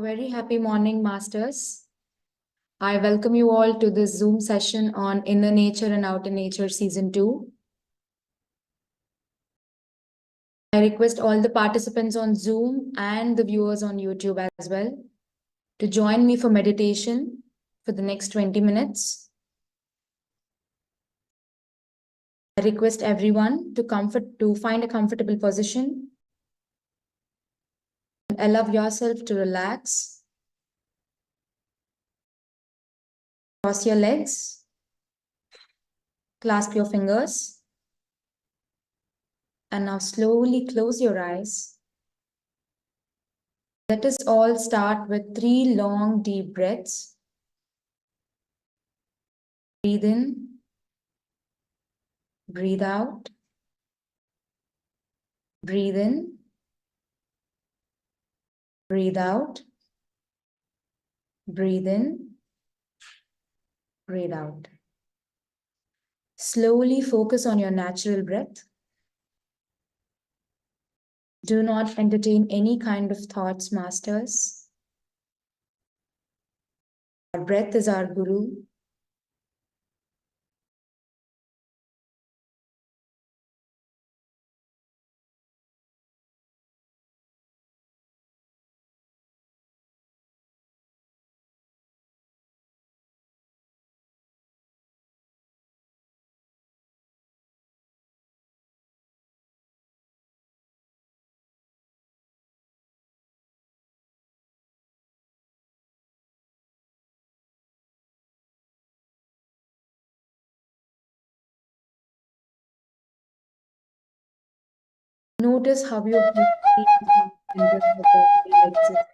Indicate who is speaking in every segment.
Speaker 1: very happy morning, Masters. I welcome you all to this Zoom session on Inner Nature and Outer Nature Season 2. I request all the participants on Zoom and the viewers on YouTube as well to join me for meditation for the next 20 minutes. I request everyone to find a comfortable position. Allow yourself to relax. Cross your legs. Clasp your fingers. And now slowly close your eyes. Let us all start with 3 long deep breaths. Breathe in. Breathe out. Breathe in. Breathe out. Breathe in. Breathe out. Slowly focus on your natural breath. Do not entertain any kind of thoughts, Masters. Our breath is our guru. Notice how your breath exists.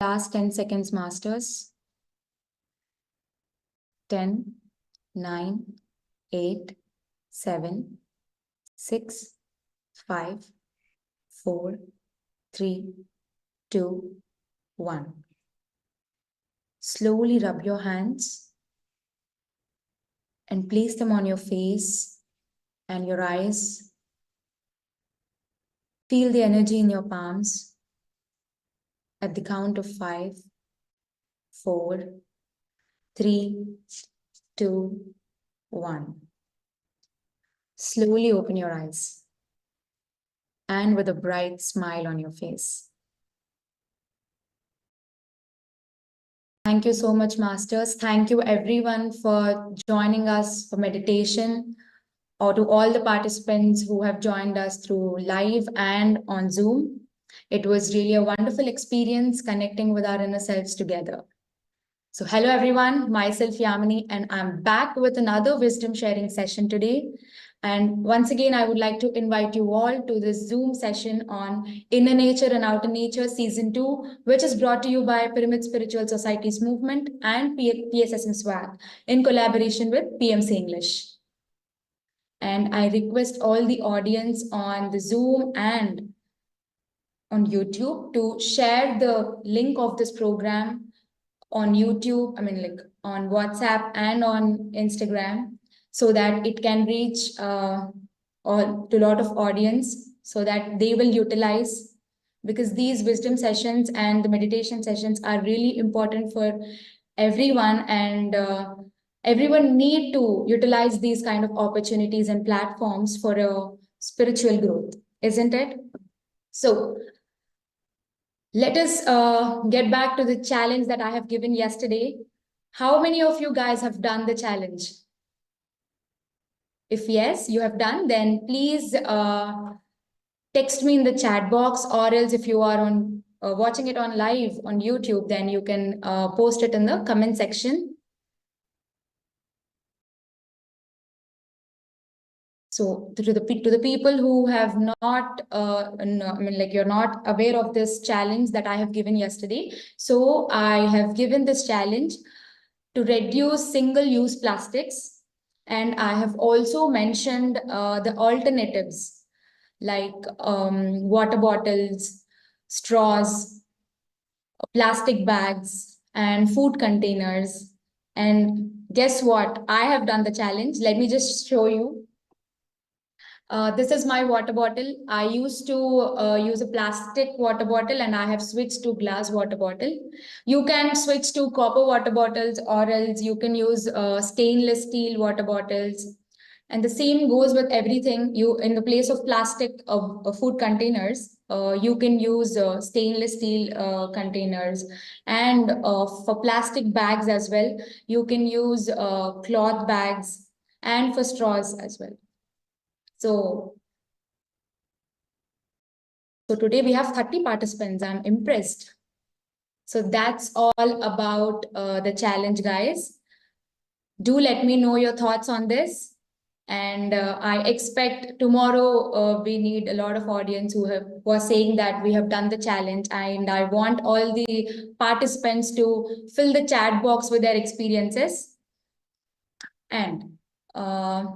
Speaker 1: last 10 seconds, masters. 10, 9, 8, 7, 6, 5, 4, 3, 2, 1. Slowly rub your hands and place them on your face and your eyes. Feel the energy in your palms. At the count of 5, 4, 3, 2, 1. Slowly open your eyes and with a bright smile on your face. Thank you so much, masters. Thank you everyone for joining us for meditation, or to all the participants who have joined us through live and on Zoom. It was really a wonderful experience connecting with our inner selves together. So hello everyone, myself Yamini, and I'm back with another wisdom sharing session today. And once again, I would like to invite you all to this Zoom session on Inner Nature and Outer Nature Season 2, which is brought to you by Pyramid Spiritual Society's movement and PSSM and SWAGG in collaboration with pmcenglish. And I request all the audience on the Zoom and on YouTube to share the link of this program on YouTube, on WhatsApp and on Instagram, so that it can reach to a lot of audience, so that they will utilize, because these wisdom sessions and the meditation sessions are really important for everyone, and everyone need to utilize these kind of opportunities and platforms for a spiritual growth, isn't it? So let us get back to the challenge that I have given yesterday. How many of you guys have done the challenge? If yes, you have done, then please text me in the chat box, or else if you are on watching it on live on YouTube, then you can post it in the comment section. So to the people who have not, you're not aware of this challenge that I have given yesterday. So I have given this challenge to reduce single-use plastics. And I have also mentioned the alternatives like water bottles, straws, plastic bags, and food containers. And guess what? I have done the challenge. Let me just show you. This is my water bottle. I used to use a plastic water bottle, and I have switched to glass water bottle. You can switch to copper water bottles, or else you can use stainless steel water bottles. And the same goes with everything. You, in the place of plastic food containers, you can use stainless steel containers. And for plastic bags as well, you can use cloth bags, and for straws as well. So today we have 30 participants. I'm impressed. So that's all about the challenge, guys. Do let me know your thoughts on this. And I expect tomorrow we need a lot of audience who are saying that we have done the challenge. And I want all the participants to fill the chat box with their experiences. And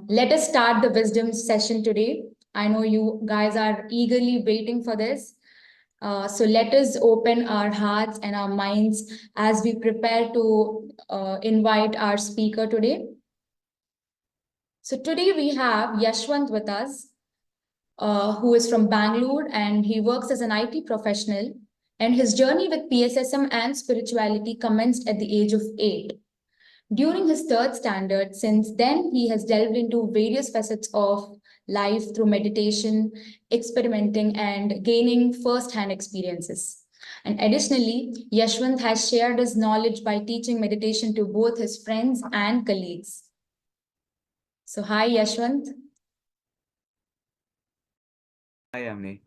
Speaker 1: let us start the wisdom session today. I know you guys are eagerly waiting for this. So let us open our hearts and our minds as we prepare to invite our speaker today. So today we have Yashwanth with us, who is from Bangalore, and he works as an IT professional. And his journey with PSSM and spirituality commenced at the age of 8. During his third standard, since then, he has delved into various facets of life through meditation, experimenting, and gaining first-hand experiences. And additionally, Yashwanth has shared his knowledge by teaching meditation to both his friends and colleagues. So, hi, Yashwanth.
Speaker 2: Hi, Amni.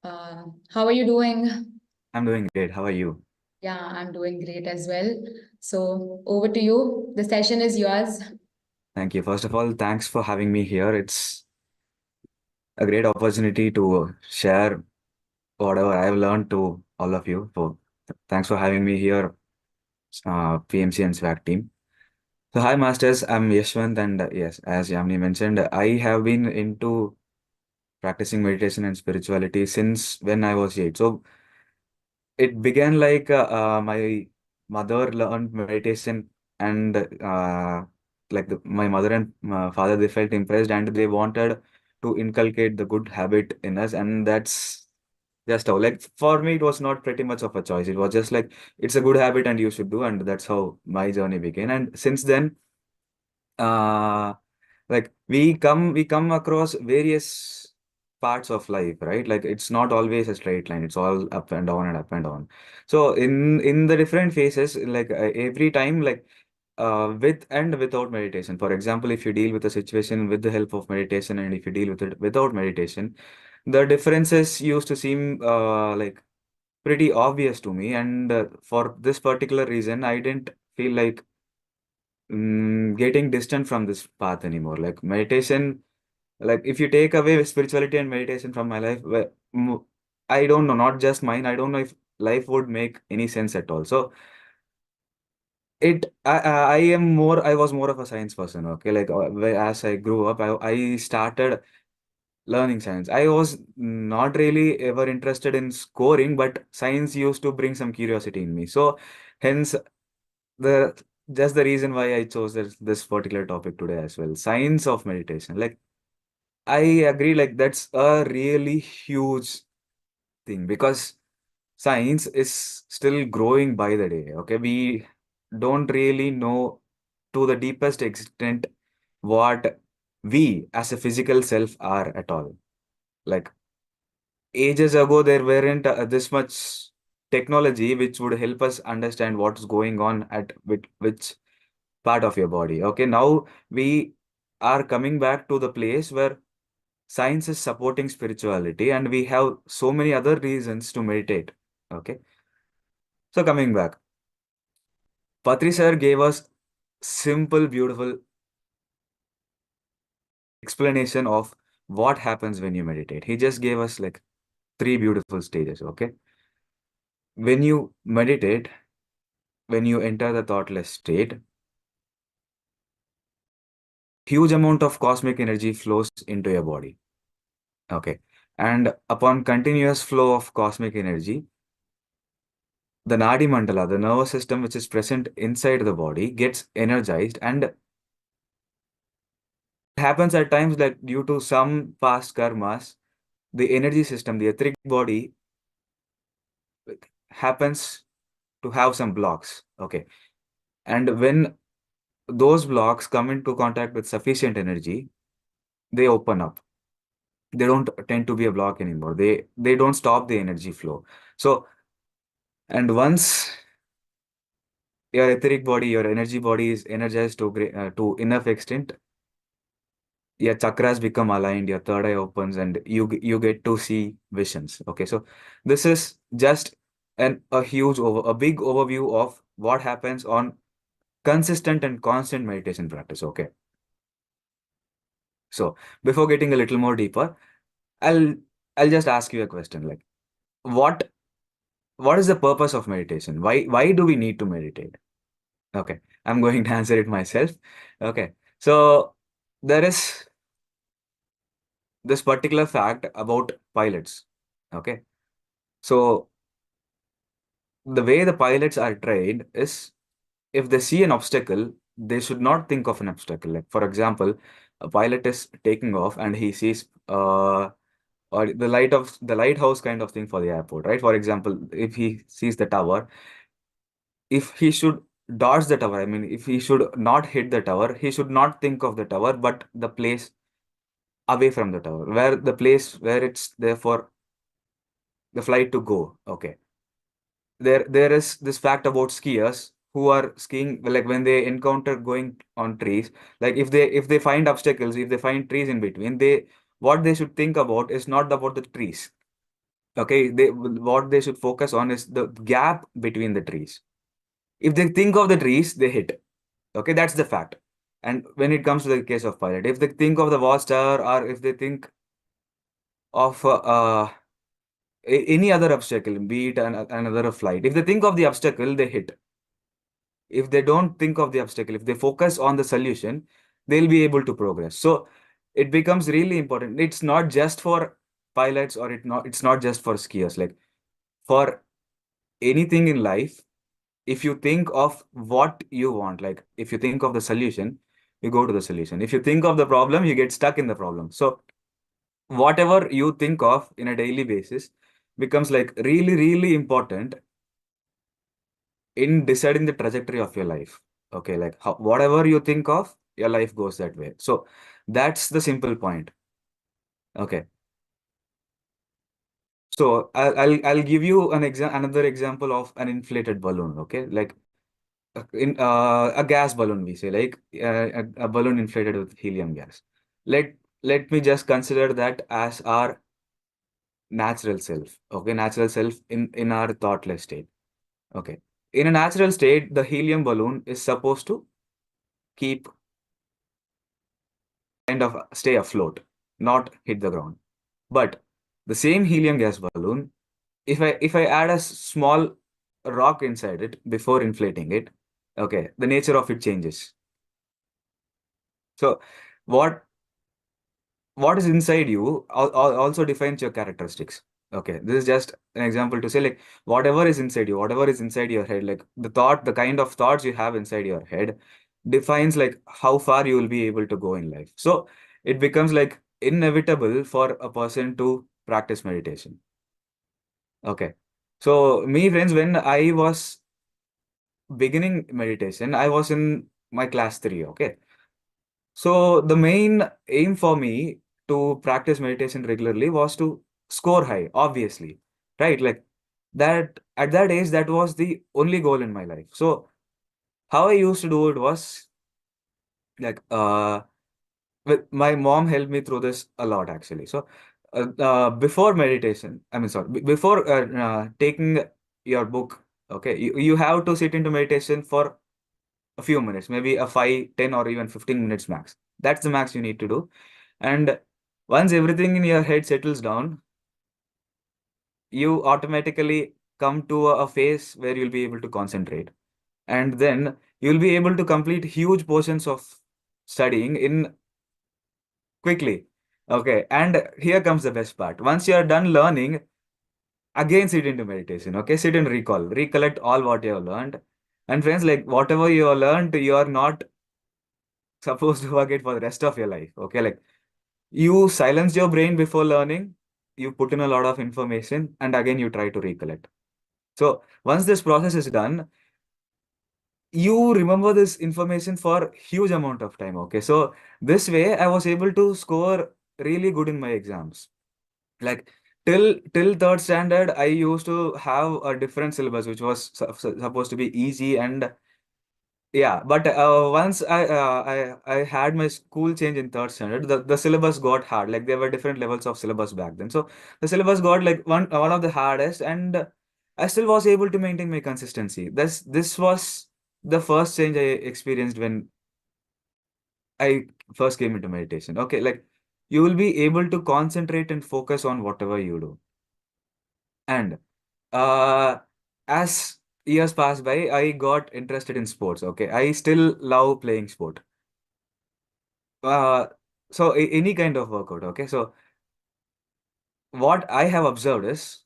Speaker 1: How are you doing?
Speaker 2: I'm doing great. How are you?
Speaker 1: Yeah, I'm doing great as well. So, over to you. The session is yours.
Speaker 2: Thank you. First of all, thanks for having me here. It's a great opportunity to share whatever I've learned to all of you. So Thanks for having me here, PMC and SWAG team. So, hi, Masters. I'm Yashwanth, and yes, as Yamni mentioned, I have been into practicing meditation and spirituality since when I was 8. So, it began like my mother learned meditation, and my mother and my father, they felt impressed and they wanted to inculcate the good habit in us, and that's just how, like, for me, it was not pretty much of a choice. It was just like it's a good habit and you should do, and that's how my journey began. And since then, uh, like we come across various parts of life, right? Like it's not always a straight line. It's all up and down and up and down. So in the different phases, like every time, like with and without meditation. For example, if you deal with a situation with the help of meditation, and if you deal with it without meditation, the differences used to seem like pretty obvious to me. And for this particular reason, I didn't feel like getting distant from this path anymore. Like meditation, like if you take away spirituality and meditation from my life, I don't know, not just mine, I don't know if life would make any sense at all. So I was more of a science person. Okay, like as I grew up, I started learning science. I was not really ever interested in scoring, but science used to bring some curiosity in me. So hence the just the reason why I chose this particular topic today as well. Science of meditation. Like I agree, like that's a really huge thing because science is still growing by the day. Okay, we don't really know to the deepest extent what we as a physical self are at all. Like ages ago, there weren't this much technology which would help us understand what's going on at which part of your body. Okay, now we are coming back to the place where science is supporting spirituality, and we have so many other reasons to meditate. Okay, so coming back, Patri sir gave us simple, beautiful explanation of what happens when you meditate. He just gave us like three beautiful stages. Okay, when you meditate, when you enter the thoughtless state, huge amount of cosmic energy flows into your body. Okay. And upon continuous flow of cosmic energy, the Nadi Mandala, the nervous system which is present inside the body, gets energized. And it happens at times like due to some past karmas, the energy system, the etheric body, happens to have some blocks. Okay. And when those blocks come into contact with sufficient energy, they open up. They don't tend to be a block anymore. They don't stop the energy flow. So, and once your etheric body, your energy body is energized to enough extent, your chakras become aligned, your third eye opens, and you get to see visions. Okay, so this is just a big overview of what happens on consistent and constant meditation practice. Okay, so before getting a little more deeper, I'll I'll just ask you a question like what what is the purpose of meditation? Why do we need to meditate? Okay, I'm going to answer it myself. Okay, so there is this particular fact about pilots. Okay, so the way the pilots are trained is if they see an obstacle, they should not think of an obstacle. Like, for example, a pilot is taking off and he sees or the lighthouse kind of thing for the airport, right? For example, if he sees the tower, if he should dodge the tower, I mean, if he should not hit the tower, he should not think of the tower, but the place away from the tower, where the place where it's there for the flight to go. Okay. There is this fact about skiers who are skiing, like when they encounter going on trees, like if they find obstacles, if they find trees in between, they what they should think about is not about the trees. Okay, what they should focus on is the gap between the trees. If they think of the trees, they hit. Okay, that's the fact. And when it comes to the case of pilot, if they think of the watchtower or if they think of any other obstacle, be it another flight. If they think of the obstacle, they hit. If they don't think of the obstacle, if they focus on the solution, they'll be able to progress. So it becomes really important. It's not just for pilots, or it's not just for skiers. Like, for anything in life, if you think of what you want, like if you think of the solution, you go to the solution. If you think of the problem, you get stuck in the problem. So whatever you think of in a daily basis becomes like really, really important in deciding the trajectory of your life. Okay, like whatever you think of, your life goes that way. So that's the simple point. Okay. So I'll give you another example of an inflated balloon. Okay, like in a gas balloon, we say, like a balloon inflated with helium gas. Let me just consider that as our natural self. Okay, natural self in our thoughtless state. Okay, in a natural state, the helium balloon is supposed to keep kind of stay afloat, not hit the ground. But the same helium gas balloon, if I add a small rock inside it before inflating it, okay, the nature of it changes. So what what is inside you also defines your characteristics. Okay, this is just an example to say, like, whatever is inside you, whatever is inside your head, like the kind of thoughts you have inside your head defines like how far you will be able to go in life. So it becomes like inevitable for a person to practice meditation. Okay. So me, friends, when I was beginning meditation, I was in my class 3. Okay. So the main aim for me to practice meditation regularly was to score high, obviously, right? Like that at that age, that was the only goal in my life. So how I used to do it was like, my mom helped me through this a lot actually. So before meditation, I mean, sorry, before taking your book, okay, you have to sit into meditation for a few minutes, maybe a 5, 10, or even 15 minutes max. That's the max you need to do. And once everything in your head settles down, you automatically come to a phase where you'll be able to concentrate. And then you'll be able to complete huge portions of studying in quickly. Okay. And here comes the best part. Once you're done learning, again sit into meditation. Okay. Sit and recollect all what you have learned. And friends, like whatever you have learned, you are not supposed to forget for the rest of your life. Okay. Like, you silence your brain before learning, you put in a lot of information, and again you try to recollect. So once this process is done, you remember this information for huge amount of time. Okay. So this way I was able to score really good in my exams. Like till third standard, I used to have a different syllabus which was supposed to be easy. And yeah, but once I had my school change in third standard, the syllabus got hard. Like there were different levels of syllabus back then. So the syllabus got like one of the hardest, and I still was able to maintain my consistency. This was the first change I experienced when I first came into meditation. Okay, like you will be able to concentrate and focus on whatever you do. And uh, as years pass by, I got interested in sports. Okay, I still love playing sport. Uh, so any kind of workout. Okay, so what I have observed is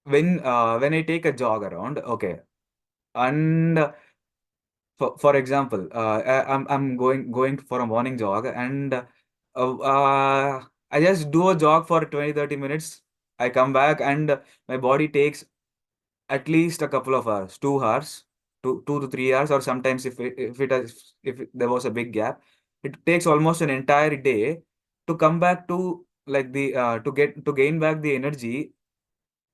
Speaker 2: when I take a jog around. Okay, and for example, I'm going for a morning jog, and I just do a jog for 20-30 minutes. I come back, and my body takes at least a couple of hours, 2 hours, 2 to 3 hours, or sometimes if there was a big gap, it takes almost an entire day to come back to like the to gain back the energy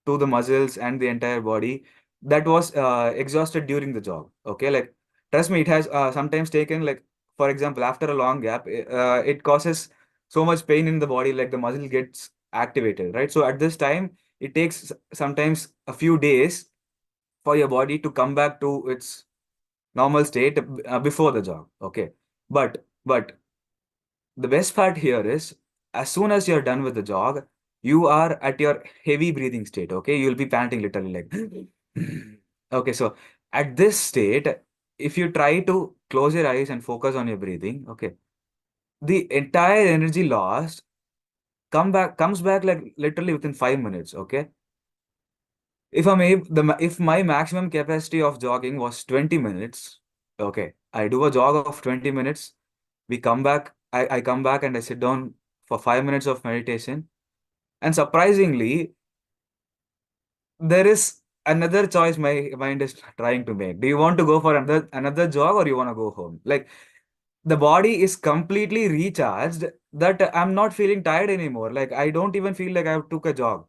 Speaker 2: to the muscles and the entire body that was exhausted during the jog. Okay, like trust me, it has sometimes taken, like, for example, after a long gap, it causes so much pain in the body, like the muscle gets activated, right? So at this time, it takes sometimes a few days for your body to come back to its normal state before the jog. Okay, but the best part here is, as soon as you're done with the jog, you are at your heavy breathing state. Okay, you'll be panting literally like okay. So at this state, if you try to close your eyes and focus on your breathing, okay, the entire energy lost comes back like literally within 5 minutes. Okay, if my maximum capacity of jogging was 20 minutes, okay, I do a jog of 20 minutes. We come back, I come back and I sit down for 5 minutes of meditation. And surprisingly, there is another choice my mind is trying to make. Do you want to go for another jog, or you want to go home? Like, the body is completely recharged that I'm not feeling tired anymore. Like, I don't even feel like I took a jog.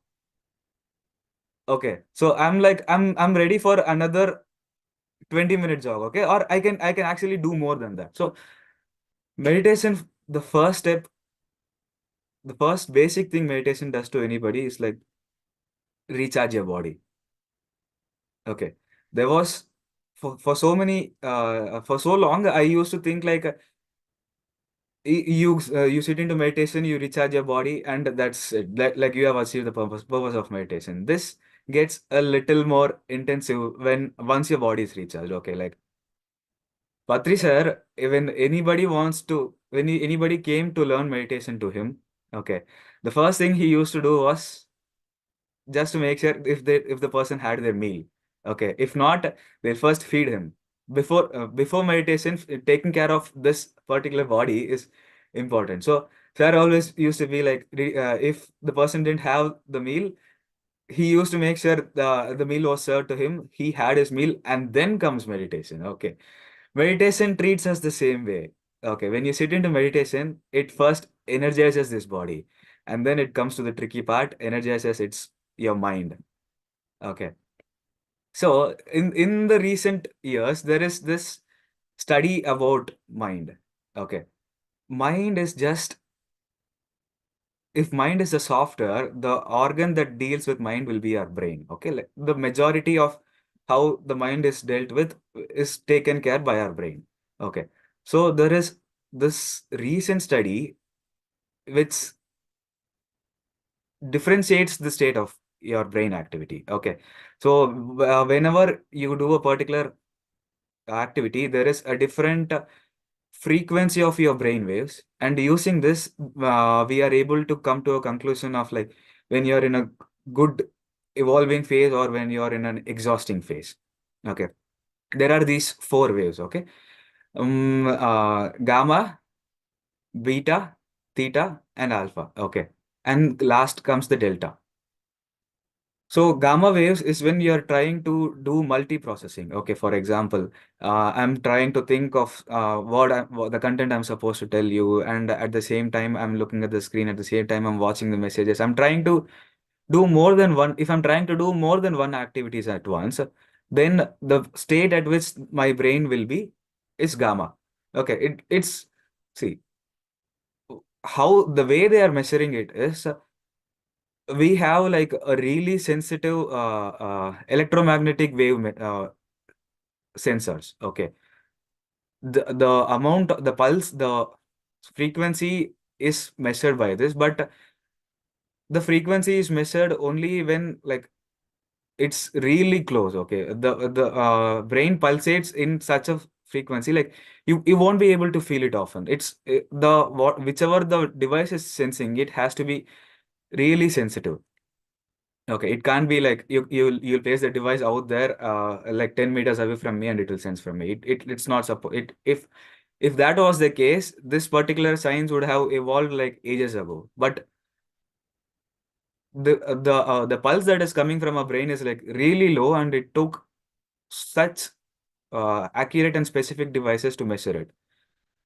Speaker 2: Okay. So I'm like, I'm ready for another 20-minute jog. Okay. Or I can actually do more than that. So meditation, the first step, the first basic thing meditation does to anybody is like recharge your body. Okay. There was for so many for so long I used to think like you sit into meditation, you recharge your body, and that's it. Like you have achieved the purpose of meditation. This gets a little more intensive when once your body is recharged. Okay, like Patri sir, when anybody wants to, anybody came to learn meditation to him, okay, the first thing he used to do was just to make sure if the person had their meal. Okay, if not, they'll first feed him. Before meditation, taking care of this particular body is important. So sir always used to be like, if the person didn't have the meal, he used to make sure the meal was served to him. He had his meal, and then comes meditation. Okay, meditation treats us the same way. Okay, when you sit into meditation, it first energizes this body, and then it comes to the tricky part, energizes your mind. Okay. So in the recent years, there is this study about mind. Okay. Mind is just, if mind is the software, the organ that deals with mind will be our brain. Okay. Like the majority of how the mind is dealt with is taken care by our brain. Okay. So there is this recent study which differentiates the state of your brain activity. Okay. So whenever you do a particular activity, there is a different frequency of your brain waves. And using this, we are able to come to a conclusion of like when you're in a good evolving phase or when you're in an exhausting phase. Okay. There are these four waves. Okay. Gamma, beta, theta, and alpha. Okay. And last comes the delta. So gamma waves is when you're trying to do multiprocessing. Okay, for example, I'm trying to think of what the content I'm supposed to tell you, and at the same time, I'm looking at the screen. At the same time, I'm watching the messages. I'm trying to do more than one. If I'm trying to do more than one activities at once, then the state at which my brain will be is gamma. Okay, it's see how the way they are measuring it is we have like a really sensitive electromagnetic wave sensors. Okay, the amount, the pulse, the frequency is measured by this, but the frequency is measured only when like it's really close. Okay, the brain pulsates in such a frequency like you won't be able to feel it often. It's the what whichever the device is sensing, it has to be really sensitive. Okay, it can't be like you'll place the device out there like 10 meters away from me and it will sense from me. It's not supposed it if that was the case, this particular science would have evolved like ages ago. But the pulse that is coming from our brain is like really low, and it took such accurate and specific devices to measure it.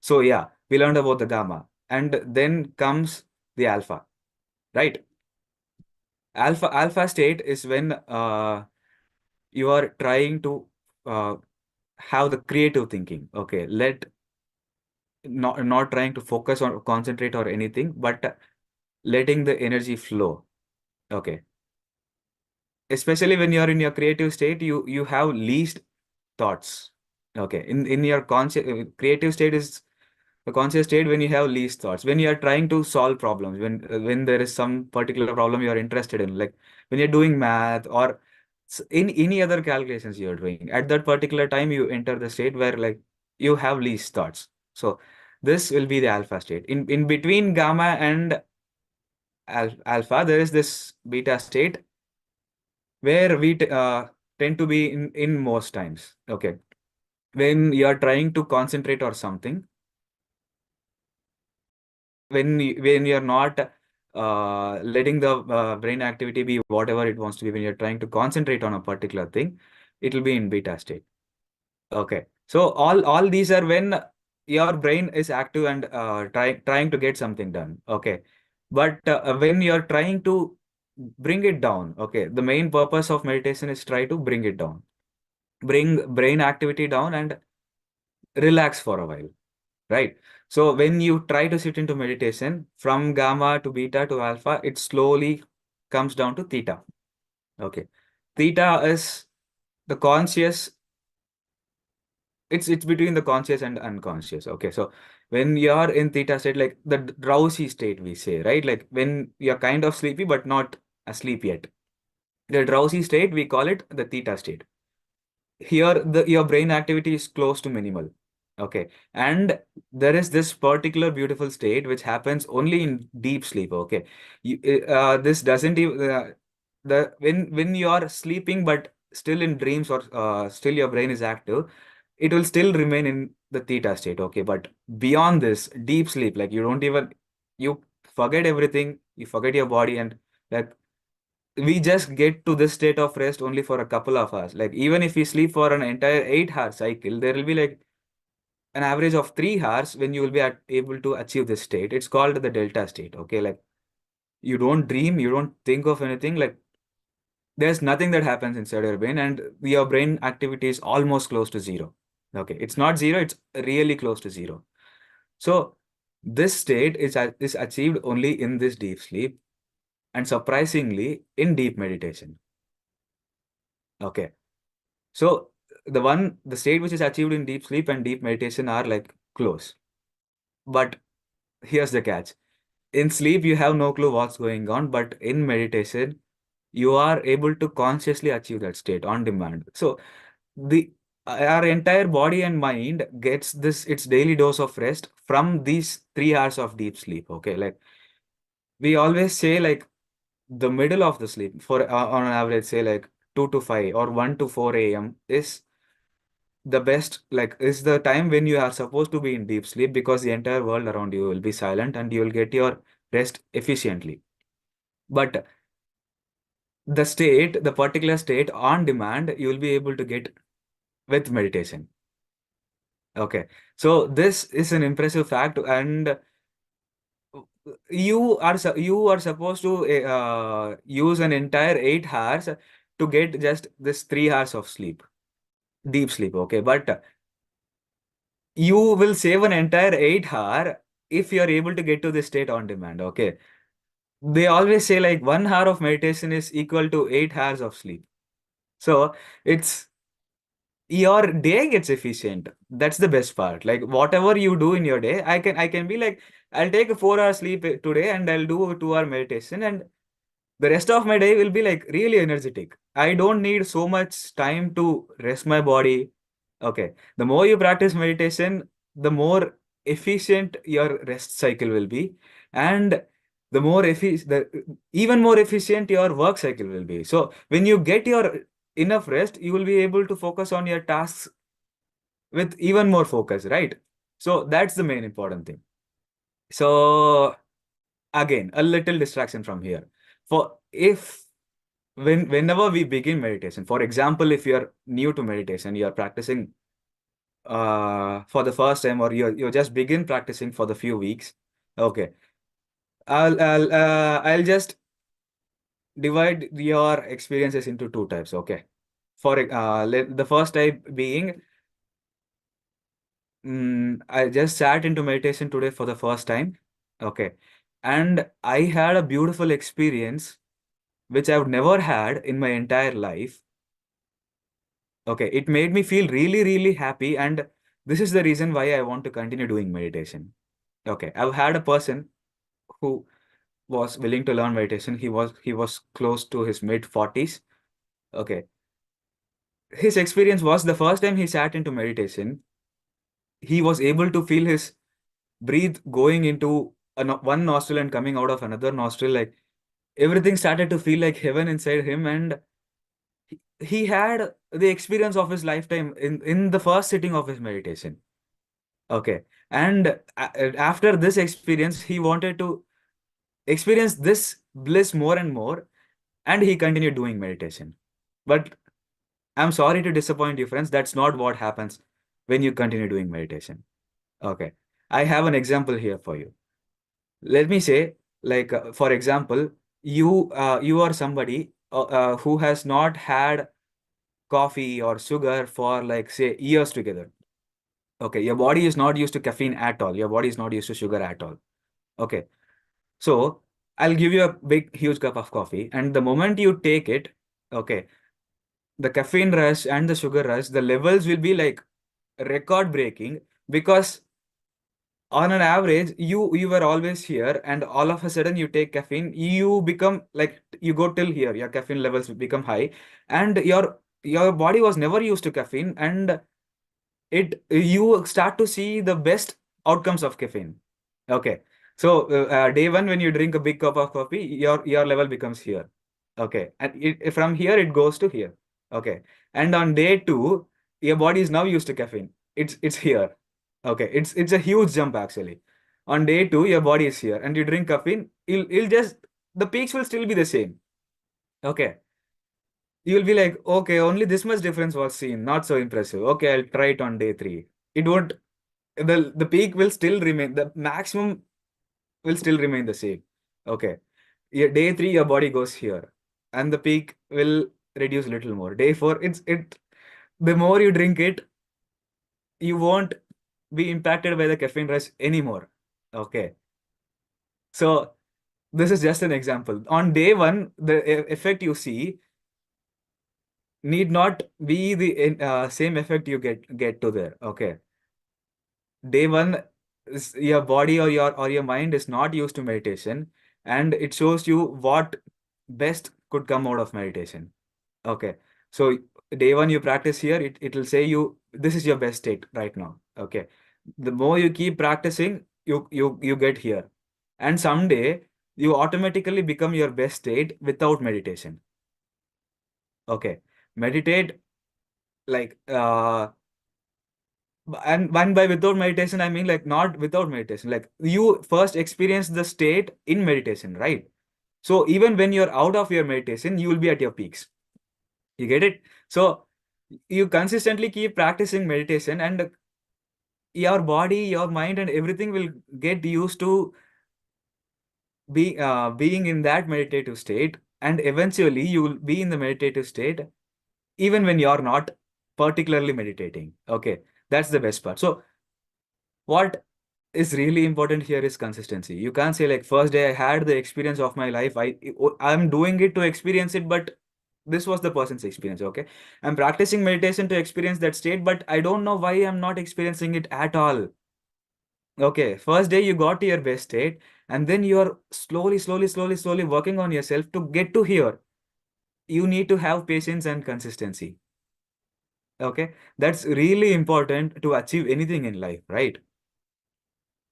Speaker 2: So yeah, we learned about the gamma, and then comes the alpha, right? Alpha state is when you are trying to uh, have the creative thinking. Okay, not trying to focus or concentrate or anything, but letting the energy flow. Okay, especially when you are in your creative state, you have least thoughts. Okay, in your conscious creative state is The conscious state when you have least thoughts, when you are trying to solve problems, when there is some particular problem you are interested in, like when you're doing math or in any other calculations you're doing, at that particular time you enter the state where like you have least thoughts. So this will be the alpha state. In between gamma and alpha, there is this beta state where we tend to be in most times. Okay. When you are trying to concentrate on something, when you're not letting the brain activity be whatever it wants to be, when you're trying to concentrate on a particular thing, it will be in beta state. Okay. So all these are when your brain is active and trying to get something done. Okay. But when you're trying to bring it down, okay, the main purpose of meditation is try to bring it down, bring brain activity down and relax for a while, right? So when you try to sit into meditation from gamma to beta to alpha, it slowly comes down to theta. Okay. Theta is the conscious, it's between the conscious and unconscious. Okay. So when you're in theta state, like the drowsy state, we say, right? Like when you're kind of sleepy, but not asleep yet. The drowsy state, we call it the theta state. Here, your brain activity is close to minimal. Okay. And there is this particular beautiful state which happens only in deep sleep. Okay. This doesn't even, when you are sleeping, but still in dreams or still your brain is active, it will still remain in the theta state. Okay. But beyond this deep sleep, like you don't even, you forget everything, you forget your body, and like we just get to this state of rest only for a couple of hours. Like even if we sleep for an entire 8 hour cycle, there will be like an average of 3 hours when you will be able to achieve this state. It's called the delta state. Okay. Like you don't dream, you don't think of anything. Like there's nothing that happens inside your brain, and your brain activity is almost close to zero. Okay. It's not zero, it's really close to zero. So this state is achieved only in this deep sleep and surprisingly in deep meditation. Okay. So the state which is achieved in deep sleep and deep meditation are like close. But here's the catch. In sleep, you have no clue what's going on, but in meditation, you are able to consciously achieve that state on demand. So the our entire body and mind gets its daily dose of rest from these 3 hours of deep sleep. Okay. Like we always say like the middle of the sleep for on an average, say like 2 to 5 or 1 to 4 a.m. is the best, like is the time when you are supposed to be in deep sleep, because the entire world around you will be silent and you will get your rest efficiently. But the particular state on demand, you will be able to get with meditation. Okay. So this is an impressive fact, and you are supposed to use an entire 8 hours to get just this 3 hours of sleep, deep sleep. Okay. But you will save an entire 8 hour if you are able to get to the state on demand. Okay. They always say like 1 hour of meditation is equal to 8 hours of sleep. So it's your day gets efficient. That's the best part. Like whatever you do in your day, I can be like, I'll take a 4 hour sleep today and I'll do a 2 hour meditation, and the rest of my day will be like really energetic. I don't need so much time to rest my body. Okay. The more you practice meditation, the more efficient your rest cycle will be. And even more efficient your work cycle will be. So when you get your enough rest, you will be able to focus on your tasks with even more focus, right? So that's the main important thing. So again, a little distraction from here. For if whenever we begin meditation, for example, if you're new to meditation, you're practicing for the first time, or you just begin practicing for the few weeks. Okay. I'll just divide your experiences into two types. Okay. The first type being, I just sat into meditation today for the first time. Okay. And I had a beautiful experience which I've never had in my entire life. Okay. It made me feel really, really happy. And This is the reason why I want to continue doing meditation. Okay, I've had a person who was willing to learn meditation. He was close to his mid 40s. Okay, his experience was the first time he sat into meditation, he was able to feel his breathe going into one nostril and coming out of another nostril. Like everything started to feel like heaven inside him, and he had the experience of his lifetime in the first sitting of his meditation. Okay, and after this experience, he wanted to experience this bliss more and more, and he continued doing meditation. But I'm sorry to disappoint you, friends. That's not what happens when you continue doing meditation. Okay. I have an example here for you. Let me say, like, for example, you are somebody who has not had coffee or sugar for, like, say, years together. Okay. Your body is not used to caffeine at all. Your body is not used to sugar at all. Okay. So I'll give you a big, huge cup of coffee, and the moment you take it, okay, the caffeine rush and the sugar rush, the levels will be like record breaking, because on an average, you were always here, and all of a sudden you take caffeine, you become like, you go till here, your caffeine levels become high, and your body was never used to caffeine, and you start to see the best outcomes of caffeine. Okay. So day one, when you drink a big cup of coffee, your level becomes here. Okay. And from here it goes to here. Okay. And on day two, your body is now used to caffeine. It's here. Okay. It's a huge jump actually. On day two, your body is here, and you drink caffeine, you'll just, the peaks will still be the same. Okay. You'll be like, okay, only this much difference was seen. Not so impressive. Okay, I'll try it on day three. It won't, the peak will still remain, the maximum will still remain the same. Okay. Day three, your body goes here, and the peak will reduce a little more. Day four, the more you drink it, you won't be impacted by the caffeine rush anymore. Okay. So this is just an example. On day one, the effect you see need not be the same effect you get to there. Okay. Day one, your body or your mind is not used to meditation, and it shows you what best could come out of meditation. Okay. So day one you practice here, it will say you, this is your best state right now. Okay. The more you keep practicing, you get here. And someday you automatically become your best state without meditation. Okay. Meditate, like and by without meditation, I mean, like, not without meditation. Like, you first experience the state in meditation, right? So even when you're out of your meditation, you will be at your peaks. You get it? So you consistently keep practicing meditation, and your body, your mind, and everything will get used to being in that meditative state, and eventually you will be in the meditative state even when you're not particularly meditating. Okay, that's the best part. So what is really important here is consistency. You can't say, like, first day I had the experience of my life, I'm doing it to experience it, but this was the person's experience. Okay, I'm practicing meditation to experience that state, but I don't know why I'm not experiencing it at all. Okay, first day you got to your best state, and then you're slowly working on yourself to get to here. You need to have patience and consistency. Okay, that's really important to achieve anything in life, right?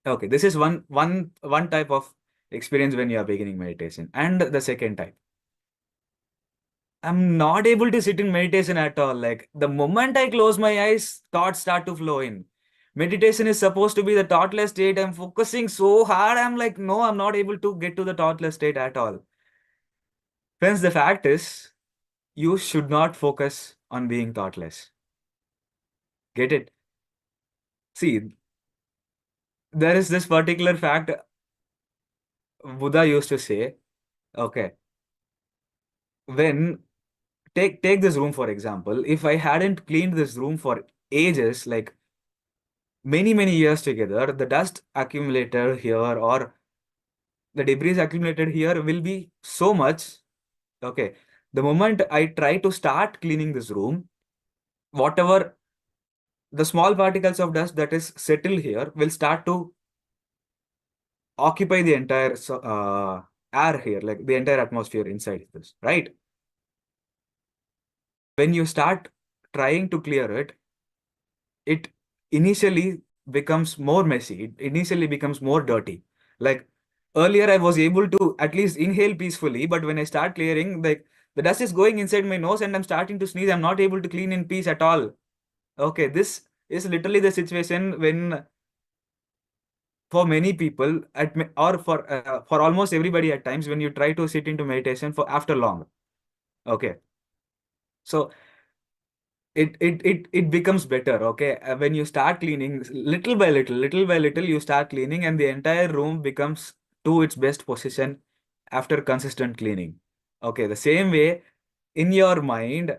Speaker 2: Okay, this is one type of experience when you are beginning meditation. And the second type, I'm not able to sit in meditation at all. Like, the moment I close my eyes, thoughts start to flow in. Meditation is supposed to be the thoughtless state. I'm focusing so hard. I'm like, no, I'm not able to get to the thoughtless state at all. Friends, the fact is, you should not focus on being thoughtless. Get it? See, there is this particular fact Buddha used to say, okay, when take this room for example, if I hadn't cleaned this room for ages, like many years together, the dust accumulated here, or the debris accumulated here, will be so much. Okay, the moment I try to start cleaning this room, whatever the small particles of dust that is settled here will start to occupy the entire air here, like the entire atmosphere inside this, right? When you start trying to clear it, it initially becomes more messy. It initially becomes more dirty. Like earlier, I was able to at least inhale peacefully, but when I start clearing, like the dust is going inside my nose and I'm starting to sneeze. I'm not able to clean in peace at all. Okay, this is literally the situation when for many people or for almost everybody at times when you try to sit into meditation for after long. Okay, so it becomes better. Okay, when you start cleaning little by little, you start cleaning, and the entire room becomes to its best position after consistent cleaning. Okay, the same way in your mind,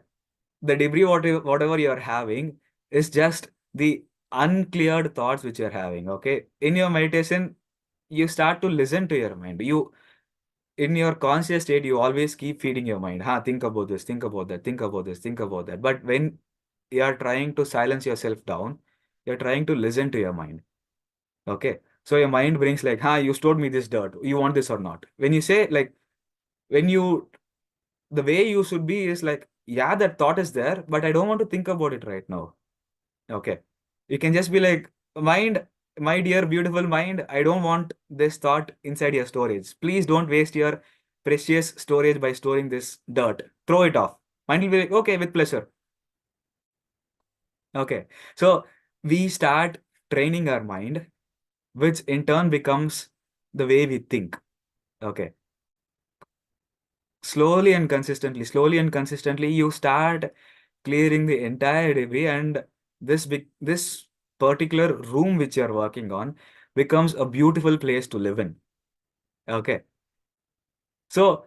Speaker 2: the debris whatever you're having is just the uncleared thoughts which you're having. Okay, in your meditation, you start to listen to your mind. You in your conscious state, you always keep feeding your mind. Think about this, think about that, think about this, think about that. But when you are trying to silence yourself down, you're trying to listen to your mind. Okay. So your mind brings like, you stored me this dirt. You want this or not? When you say like, when you, the way you should be is like, yeah, that thought is there, but I don't want to think about it right now. Okay. You can just be like, mind, my dear beautiful mind, I don't want this thought inside your storage. Please don't waste your precious storage by storing this dirt. Throw it off. Mind will be like, okay, with pleasure. Okay. So we start training our mind, which in turn becomes the way we think. Okay. Slowly and consistently, you start clearing the entire debris, and this particular room which you're working on becomes a beautiful place to live in. Okay. So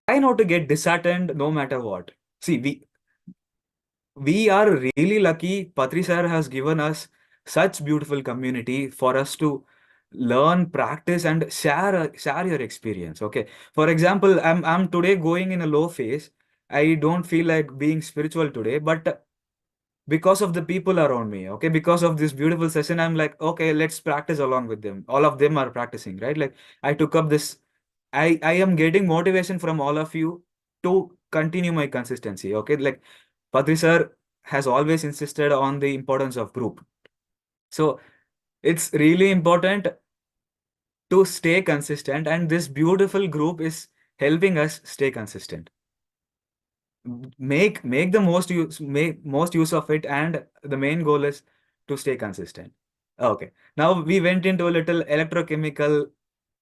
Speaker 2: try not to get disheartened no matter what. See, we are really lucky. Patri sir has given us such beautiful community for us to learn, practice, and share your experience. Okay. For example, I'm today going in a low phase. I don't feel like being spiritual today, but because of the people around me, okay, because of this beautiful session, I'm like, okay, let's practice along with them. All of them are practicing, right? Like I took up this. I am getting motivation from all of you to continue my consistency. Okay, like Padri sir has always insisted on the importance of group. So it's really important to stay consistent, and this beautiful group is helping us stay consistent. Make the most use of it, and the main goal is to stay consistent. Okay. Now we went into a little electrochemical,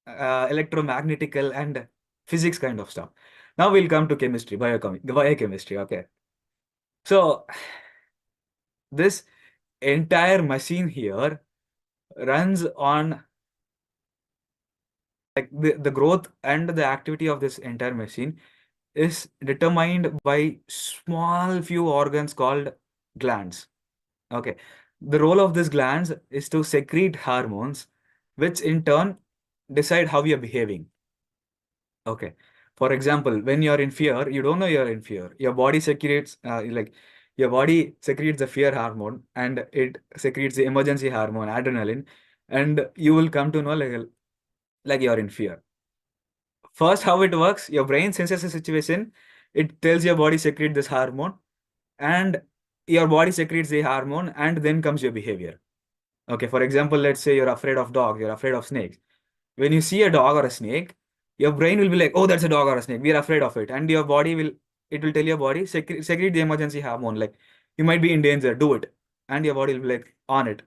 Speaker 2: electromagnetical, and physics kind of stuff. Now we'll come to chemistry, biochemistry. Okay. So this entire machine here runs on like the growth and the activity of this entire machine is determined by small few organs called glands. Okay. The role of these glands is to secrete hormones, which in turn decide how you're behaving. Okay. For example, when you're in fear, you don't know you're in fear. Your body secretes, your body secretes the fear hormone, and it secretes the emergency hormone, adrenaline, and you will come to know like you're in fear. First, how it works, your brain senses a situation, it tells your body secrete this hormone, and your body secretes the hormone, and then comes your behavior. Okay, for example, let's say you're afraid of dogs, you're afraid of snakes. When you see a dog or a snake, your brain will be like, oh, that's a dog or a snake. We are afraid of it. And your body will, it will tell your body, secrete the emergency hormone. Like, you might be in danger, do it. And your body will be like, on it.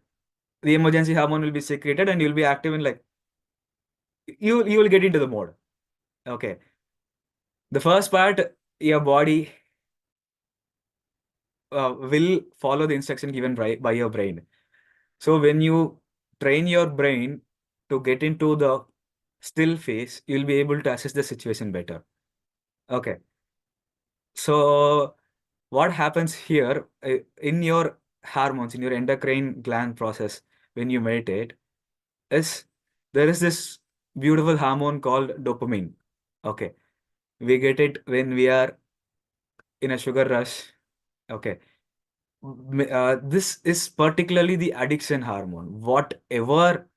Speaker 2: The emergency hormone will be secreted and you'll be active in like, you will get into the mode. Okay. The first part, your body will follow the instruction given by your brain. So when you train your brain to get into the still phase, you'll be able to assess the situation better. Okay. So what happens here in your hormones, in your endocrine gland process when you meditate is there is this beautiful hormone called dopamine. Okay. We get it when we are in a sugar rush. Okay. this is particularly the addiction hormone. Whatever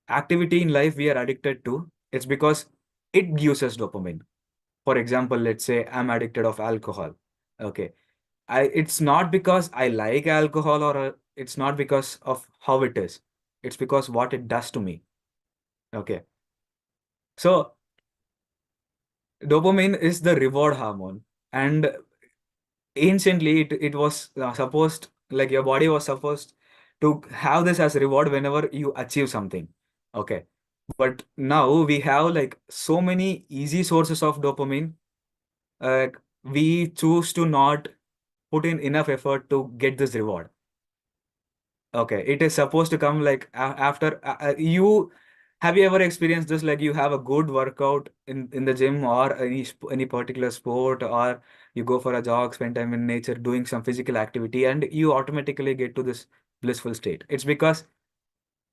Speaker 2: activity in life we are addicted to, it's because it gives us dopamine. For example, let's say I'm addicted of alcohol. Okay. It's not because I like alcohol, or it's not because of how it is. It's because what it does to me. Okay. So dopamine is the reward hormone. And anciently, it was supposed, like your body was supposed to have this as reward whenever you achieve something. Okay. But now we have like so many easy sources of dopamine. We choose to not put in enough effort to get this reward. Okay, it is supposed to come like after you. Have you ever experienced this? Like you have a good workout in the gym, or any particular sport, or you go for a jog, spend time in nature, doing some physical activity, and you automatically get to this blissful state. It's because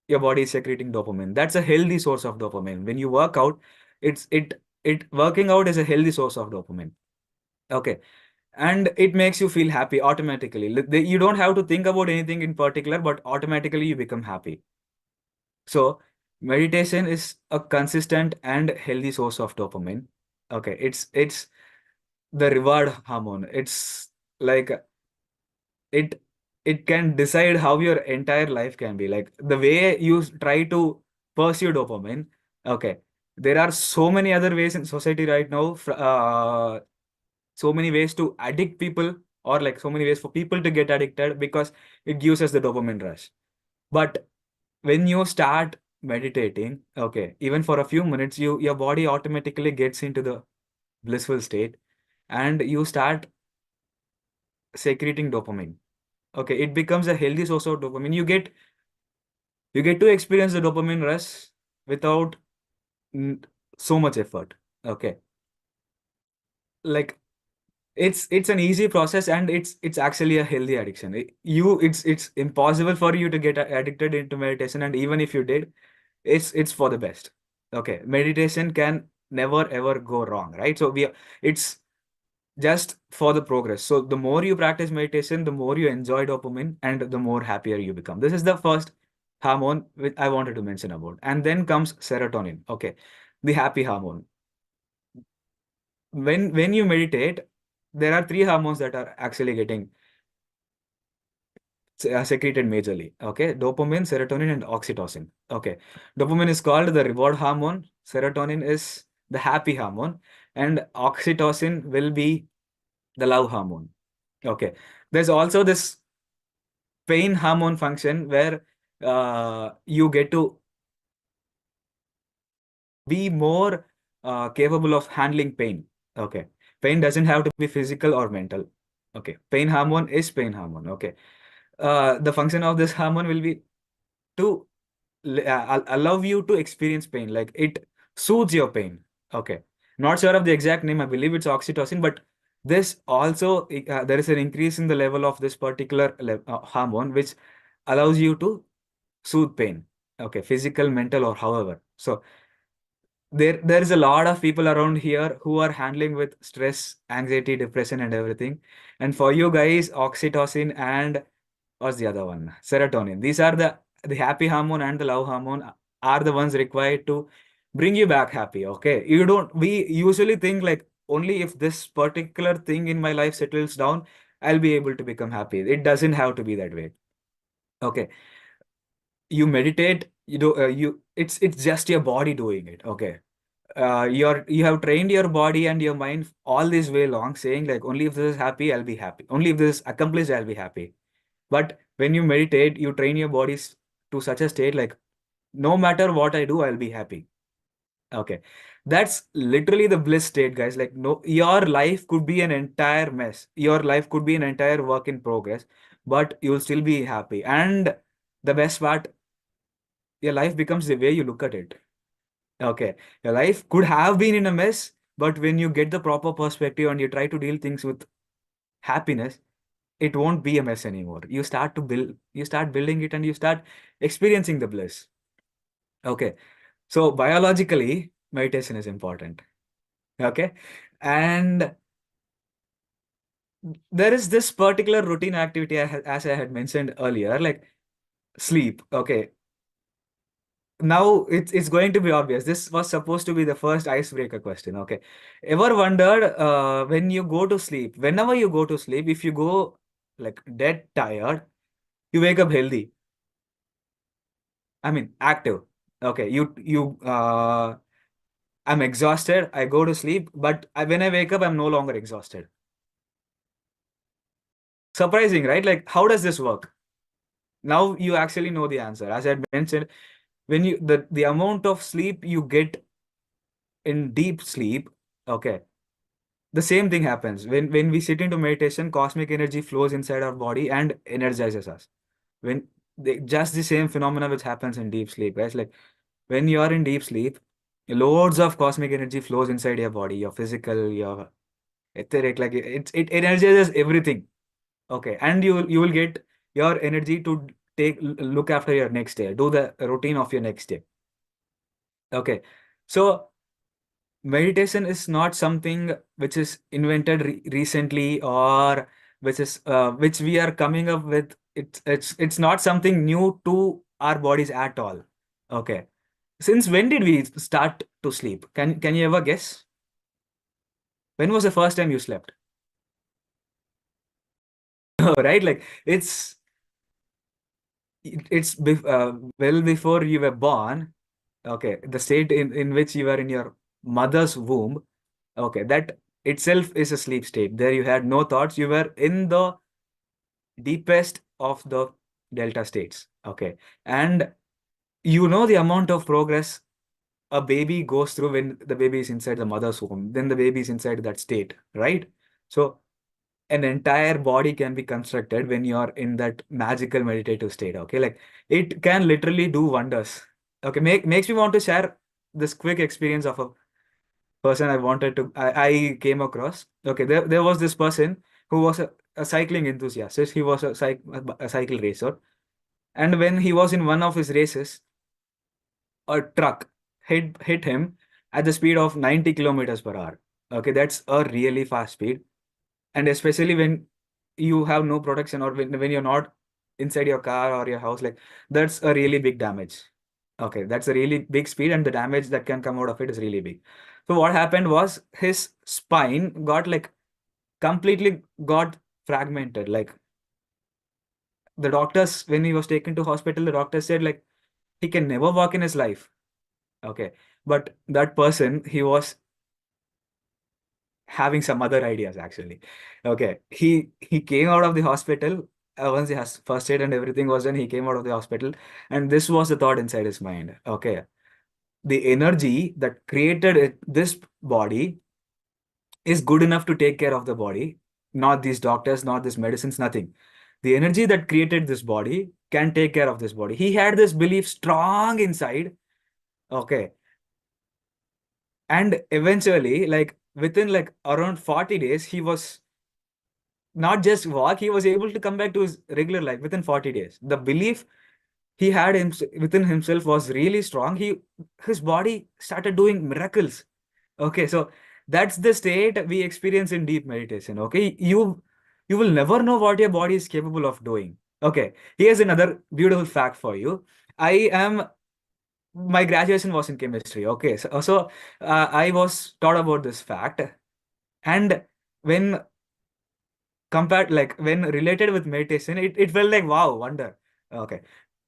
Speaker 2: your body is secreting dopamine. That's a healthy source of dopamine. When you work out, it working out is a healthy source of dopamine. Okay, and it makes you feel happy automatically. You don't have to think about anything in particular, but automatically you become happy. So meditation is a consistent and healthy source of dopamine. Okay, it's the reward hormone. It's like it it can decide how your entire life can be. Like the way you try to pursue dopamine. Okay, there are so many other ways in society right now. So many ways to addict people, or like so many ways for people to get addicted, because it gives us the dopamine rush. But when you start meditating, okay, even for a few minutes, your body automatically gets into the blissful state, and you start secreting dopamine. Okay, it becomes a healthy source of dopamine. You get to experience the dopamine rush without mm, so much effort. Okay, like it's an easy process, and it's actually a healthy addiction. It's impossible for you to get addicted into meditation, and even if you did, it's for the best. Okay, meditation can never ever go wrong, right? So it's just for the progress. So the more you practice meditation, the more you enjoy dopamine, and the more happier you become. This is the first hormone which I wanted to mention about. And then comes serotonin. Okay, the happy hormone. When you meditate, there are three hormones that are actually getting secreted majorly. Okay, dopamine, serotonin, and oxytocin. Okay, dopamine is called the reward hormone, serotonin is the happy hormone, and oxytocin will be the love hormone. Okay, there's also this pain hormone function where you get to be more capable of handling pain. Okay, pain doesn't have to be physical or mental. Okay, pain hormone is pain hormone. Okay, the function of this hormone will be to allow you to experience pain. Like it soothes your pain. Okay, not sure of the exact name. I believe it's oxytocin, but this also there is an increase in the level of this particular hormone, which allows you to soothe pain. Okay, physical, mental, or however. So there is a lot of people around here who are handling with stress, anxiety, depression, and everything. And for you guys, oxytocin and what's the other one? Serotonin. These are the happy hormone and the love hormone are the ones required to bring you back happy. Okay. We usually think like only if this particular thing in my life settles down, I'll be able to become happy. It doesn't have to be that way. Okay. You meditate, it's just your body doing it. Okay. You have trained your body and your mind all this way long, saying like only if this is happy, I'll be happy. Only if this is accomplished, I'll be happy. But when you meditate, you train your bodies to such a state like no matter what I do, I'll be happy. Okay. That's literally the bliss state, guys. Like, no, your life could be an entire mess. Your life could be an entire work in progress, but you'll still be happy. And the best part, your life becomes the way you look at it. Okay. Your life could have been in a mess, but when you get the proper perspective and you try to deal things with happiness, it won't be a mess anymore. You start building it, and you start experiencing the bliss. Okay. So biologically, meditation is important. Okay. And there is this particular routine activity as I had mentioned earlier, like sleep. Okay. Now it's going to be obvious. This was supposed to be the first icebreaker question. Okay. Ever wondered when you go to sleep, whenever you go to sleep, if you go like dead tired, you wake up healthy. I mean active. Okay. I'm exhausted. I go to sleep, but when I wake up, I'm no longer exhausted. Surprising, right? Like, how does this work? Now you actually know the answer. As I mentioned, when the amount of sleep you get in deep sleep, okay, the same thing happens. When we sit into meditation, cosmic energy flows inside our body and energizes us. Just the same phenomena which happens in deep sleep, guys. Like when you are in deep sleep, loads of cosmic energy flows inside your body, your physical, your etheric, like it energizes everything. Okay, and you will get your energy to look after your next day, do the routine of your next day. Okay, so meditation is not something which is invented recently, or which we are coming up with. It's not something new to our bodies at all. Okay, since when did we start to sleep? Can you ever guess? When was the first time you slept? Right, like well before you were born. Okay, the state in which you were in your mother's womb. Okay, that itself is a sleep state. There you had no thoughts. You were in the deepest of the delta states. Okay, and you know the amount of progress a baby goes through when the baby is inside the mother's womb. Then the baby is inside that state, right? So an entire body can be constructed when you are in that magical meditative state. Okay, like it can literally do wonders. Okay, makes me want to share this quick experience of a person I came across. Okay, there was this person who was a cycling enthusiast. So he was a cycle racer, and when he was in one of his races, a truck hit him at the speed of 90 kilometers per hour. Okay, that's a really fast speed, and especially when you have no protection, or when you're not inside your car or your house, like that's a really big damage. Okay, that's a really big speed, and the damage that can come out of it is really big. So what happened was his spine got like completely got fragmented. Like the doctors, when he was taken to hospital, the doctor said like he can never walk in his life. Okay, but that person, he was having some other ideas actually. Okay, he came out of the hospital. Once he has first aid and everything was done, he came out of the hospital, and this was the thought inside his mind. Okay, the energy that created this body is good enough to take care of the body, not these doctors, not these medicines, nothing. The energy that created this body can take care of this body. He had this belief strong inside. Okay, and eventually, like within like around 40 days, he was not just walk, he was able to come back to his regular life within 40 days. The belief he had within himself was really strong. His body started doing miracles. Okay, so that's the state we experience in deep meditation. Okay, you will never know what your body is capable of doing. Okay, here's another beautiful fact for you. I am My graduation was in chemistry. Okay, so I was taught about this fact, and when compared, like when related with meditation, it felt like wow, wonder. Okay,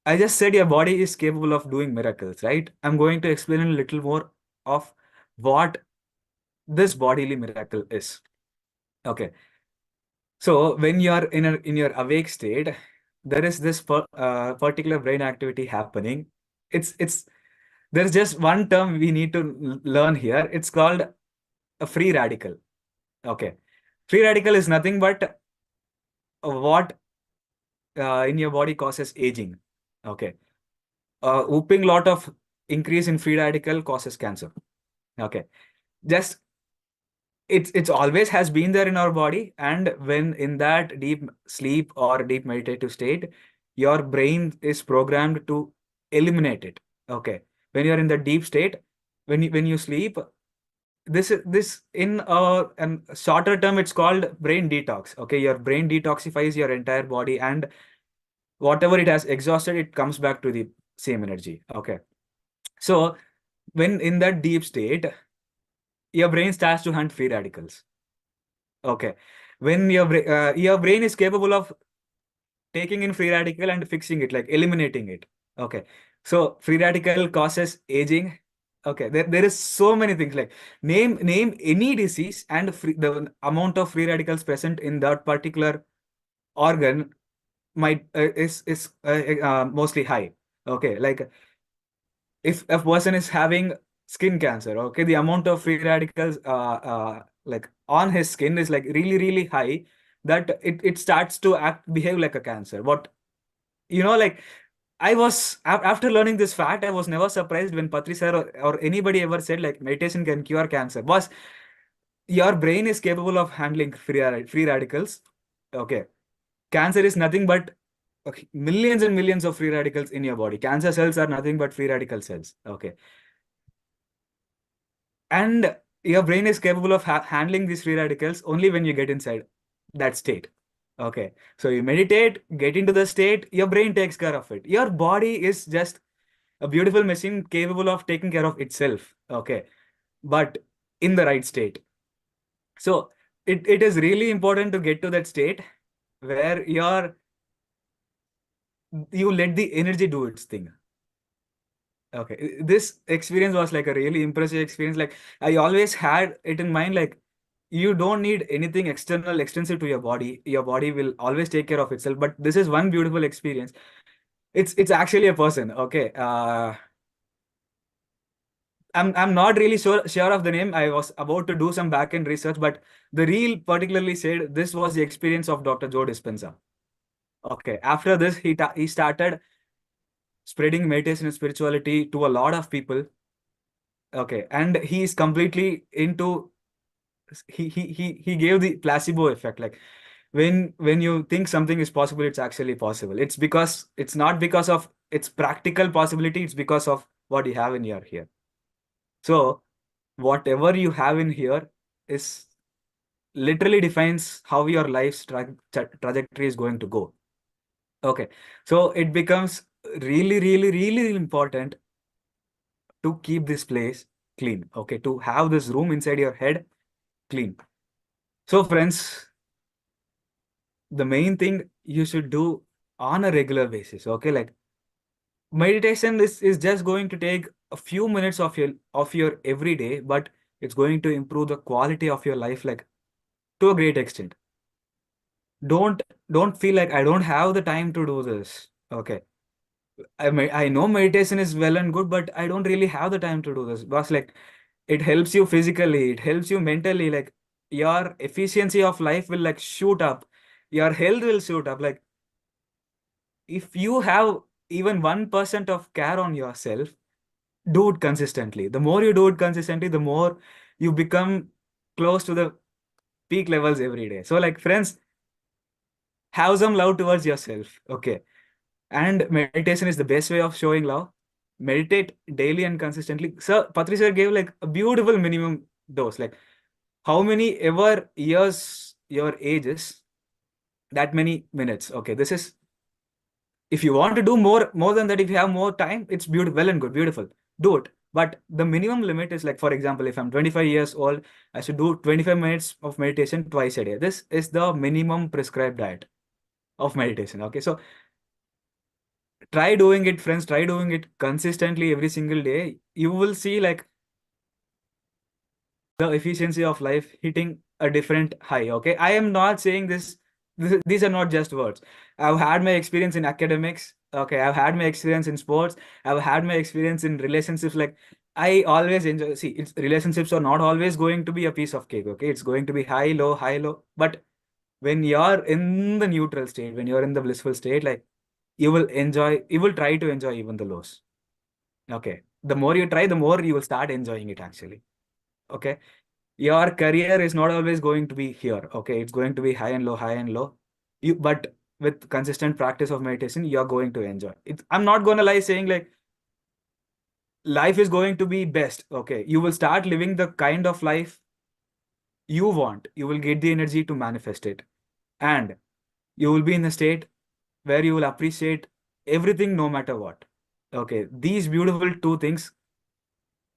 Speaker 2: I just said your body is capable of doing miracles, right? I'm going to explain a little more of what this bodily miracle is. Okay, so when you are in your awake state, there is this particular brain activity happening. It's There's just one term we need to learn here. It's called a free radical. Okay, free radical is nothing but what in your body causes aging. Okay, whooping lot of increase in free radical causes cancer. Okay, just it's always has been there in our body, and when in that deep sleep or deep meditative state, your brain is programmed to eliminate it. Okay, when you're in the deep state, when you sleep, this in a shorter term, it's called brain detox. Okay, your brain detoxifies your entire body, and whatever it has exhausted, it comes back to the same energy. Okay, so when in that deep state, your brain starts to hunt free radicals. Okay, when your brain is capable of taking in free radical and fixing it, like eliminating it. Okay, so free radical causes aging. Okay, there is so many things, like name any disease, and the amount of free radicals present in that particular organ might is mostly high. Okay, like if a person is having skin cancer, okay, the amount of free radicals like on his skin is like really high, that it starts to behave like a cancer. What, like, after learning this fact, I was never surprised when Patri sir or anybody ever said like meditation can cure cancer. Boss, your brain is capable of handling free radicals. Okay, cancer is nothing but, okay, millions and millions of free radicals in your body. Cancer cells are nothing but free radical cells. Okay, and your brain is capable of handling these free radicals only when you get inside that state. Okay, so you meditate, get into the state, your brain takes care of it. Your body is just a beautiful machine capable of taking care of itself. Okay, but in the right state. So it is really important to get to that state where you let the energy do its thing. Okay, this experience was like a really impressive experience. Like, I always had it in mind, like, you don't need anything external, extensive to your body. Your body will always take care of itself. But this is one beautiful experience. It's actually a person. Okay, I'm not really sure of the name. I was about to do some back end research, but the reel particularly said this was the experience of Dr. Joe Dispenza. Okay, after this, he started spreading meditation and spirituality to a lot of people. Okay, and he is completely into, he gave the placebo effect. Like, when you think something is possible, it's actually possible. It's not because of its practical possibility, it's because of what you have in your here. So whatever you have in here is literally defines how your life's trajectory is going to go. Okay, so it becomes really important to keep this place clean. Okay, to have this room inside your head clean. So friends, the main thing you should do on a regular basis, okay, like, meditation is just going to take a few minutes of your every day, but it's going to improve the quality of your life, like, to a great extent. Don't don't feel like I don't have the time to do this. Okay, I know meditation is well and good, but I don't really have the time to do this. Because, like, it helps you physically, it helps you mentally, like, your efficiency of life will, like, shoot up, your health will shoot up. Like, if you have even 1% of care on yourself, do it consistently. The more you do it consistently, the more you become close to the peak levels every day. So, like, friends, have some love towards yourself. Okay, and meditation is the best way of showing love. Meditate daily and consistently. Sir, Patricia gave like a beautiful minimum dose. Like, how many ever years your age is, that many minutes. Okay, this is, if you want to do more than that, if you have more time, it's beautiful, well and good, beautiful. Do it. But the minimum limit is, like, for example, if I'm 25 years old, I should do 25 minutes of meditation twice a day. This is the minimum prescribed diet of meditation. Okay, so try doing it, friends. Try doing it consistently every single day. You will see, like, the efficiency of life hitting a different high. Okay, I am not saying these are not just words. I've had my experience in academics. Okay, I've had my experience in sports. I've had my experience in relationships. Like, I always enjoy, see, relationships are not always going to be a piece of cake. Okay, it's going to be high, low, high, low. But when you're in the neutral state, when you're in the blissful state, like, you will try to enjoy even the lows. Okay, the more you try, the more you will start enjoying it actually. Okay, your career is not always going to be here. Okay, it's going to be high and low, high and low. But with consistent practice of meditation, you're going to enjoy it. I'm not going to lie saying, like, life is going to be best. Okay, you will start living the kind of life you want. You will get the energy to manifest it, and you will be in a state where you will appreciate everything no matter what. Okay, these beautiful two things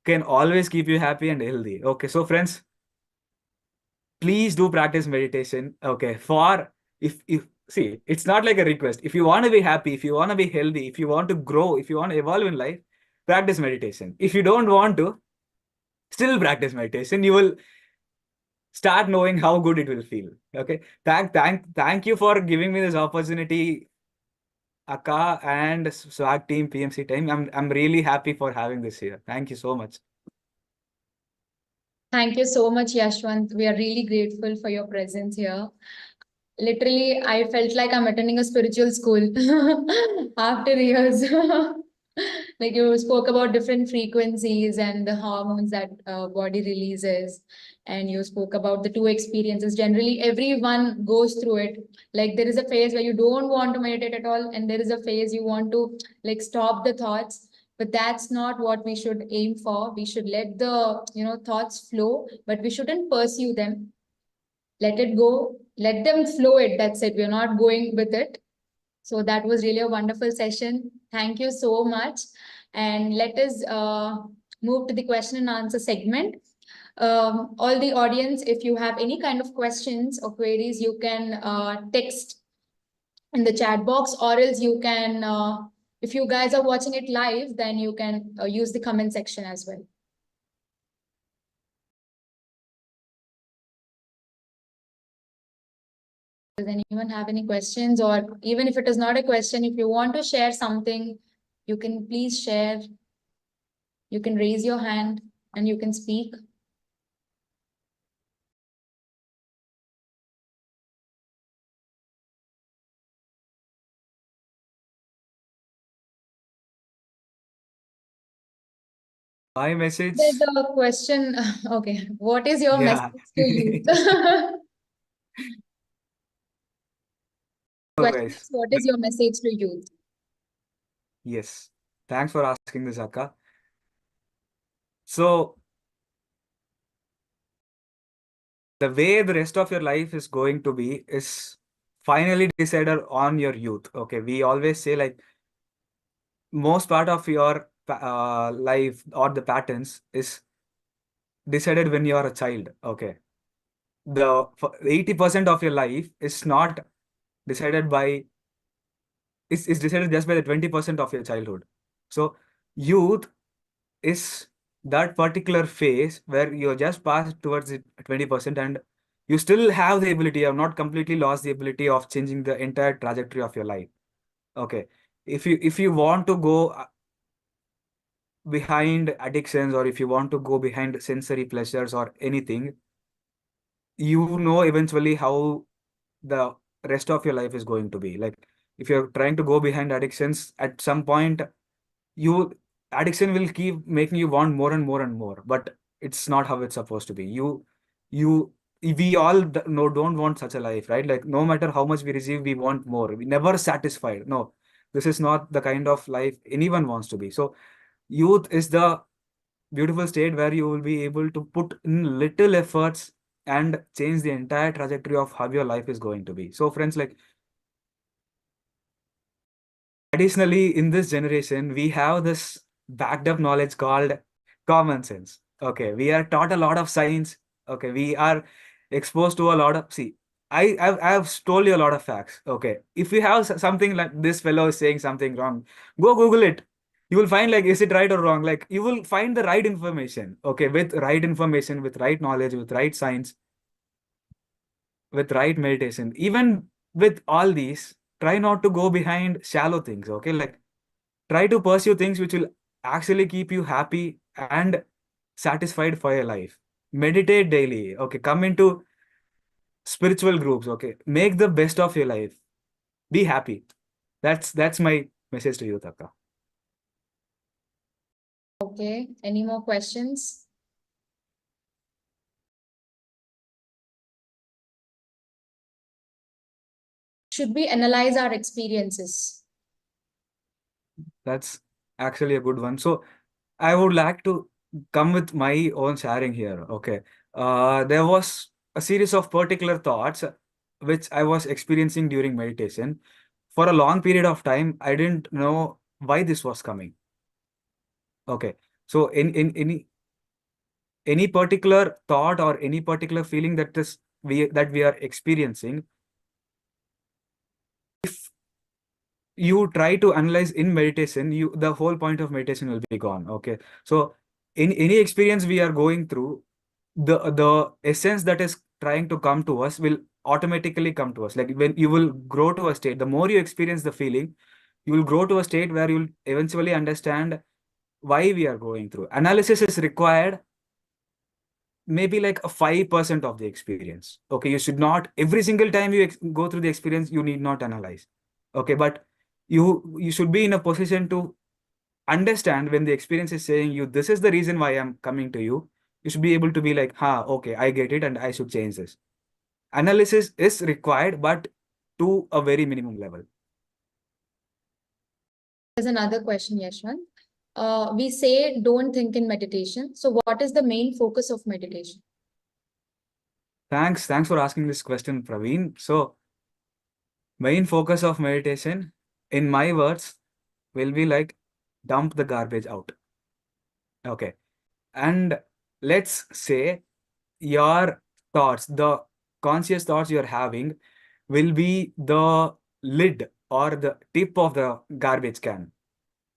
Speaker 2: can always keep you happy and healthy. Okay, so friends, please do practice meditation. Okay, for if see, it's not like a request. If you want to be happy, if you want to be healthy, if you want to grow, if you want to evolve in life, practice meditation. If you don't want to, still practice meditation. You will start knowing how good it will feel. Okay, thank you for giving me this opportunity, Akka and SWAG team, PMC team. I'm really happy for having this here. Thank you so much.
Speaker 1: Thank you so much, Yashwanth. We are really grateful for your presence here. Literally, I felt like I'm attending a spiritual school after years. Like you spoke about different frequencies and the hormones that body releases, and you spoke about the two experiences. Generally, everyone goes through it. Like there is a phase where you don't want to meditate at all, and there is a phase you want to like stop the thoughts. But that's not what we should aim for. We should let the thoughts flow, but we shouldn't pursue them. Let it go, let them flow it. That's it. We're not going with it. So that was really a wonderful session. Thank you so much. And let us move to the question and answer segment. All the audience, if you have any kind of questions or queries, you can text in the chat box, or else you can, if you guys are watching it live, then you can use the comment section as well. Does anyone have any questions? Or even if it is not a question, if you want to share something, you can please share. You can raise your hand and you can speak.
Speaker 2: My message.
Speaker 1: There's a question. Okay. What is your
Speaker 2: Yeah.
Speaker 1: message to youth?
Speaker 2: So
Speaker 1: Question
Speaker 2: guys,
Speaker 1: is, what is your message to youth?
Speaker 2: yes. Thanks for asking this, Akka. So the way the rest of your life is going to be is finally decided on your youth. Okay, we always say like most part of your life or the patterns is decided when you are a child. Okay, the 80% of your life is not decided by is decided just by the 20% of your childhood. So youth is that particular phase where you're just passed towards it 20% and you still have the ability, you have not completely lost the ability of changing the entire trajectory of your life. Okay. If you want to go behind addictions, or if you want to go behind sensory pleasures or anything, you know eventually how the rest of your life is going to be. Like if you're trying to go behind addictions, at some point you addiction will keep making you want more and more and more, but it's not how it's supposed to be. You we all no don't want such a life, right? Like no matter how much we receive, we want more. We never satisfied. No, this is not the kind of life anyone wants to be. So youth is the beautiful state where you will be able to put in little efforts and change the entire trajectory of how your life is going to be. So friends, like additionally, in this generation, we have this backed up knowledge called common sense. Okay, we are taught a lot of science. Okay, we are exposed to a lot of see. I've told you a lot of facts. Okay, if you have something like this fellow is saying something wrong, go Google it. You will find like is it right or wrong. Like you will find the right information. Okay, with right information, with right knowledge, with right science, with right meditation. Even with all these, try not to go behind shallow things. Okay, like try to pursue things which will actually keep you happy and satisfied for your life. Meditate daily. Okay, come into spiritual groups. Okay, make the best of your life. Be happy. That's my message to you, Taka.
Speaker 1: Okay. Any more questions? Should we analyze our experiences?
Speaker 2: That's actually a good one. So I would like to come with my own sharing here. Okay. There was a series of particular thoughts which I was experiencing during meditation. For a long period of time, I didn't know why this was coming. Okay. So in any particular thought or any particular feeling that we are experiencing, if you try to analyze in meditation, the whole point of meditation will be gone. Okay. So in any experience we are going through, the essence that is trying to come to us will automatically come to us. Like when you will grow to a state, the more you experience the feeling, you will grow to a state where you'll eventually understand why we are going through. Analysis is required maybe like a 5% of the experience. Okay, you should not, every single time you go through the experience, you need not analyze. Okay, but you should be in a position to understand when the experience is saying you, this is the reason why I'm coming to you. You should be able to be like, okay, I get it and I should change this. Analysis is required, but to a very minimum level.
Speaker 1: There's another question, Yashwanth. We say don't think in meditation. So what is the main focus of meditation?
Speaker 2: Thanks for asking this question, Praveen. So main focus of meditation, in my words, will be like dump the garbage out. Okay. And let's say your thoughts, the conscious thoughts you're having, will be the lid or the tip of the garbage can.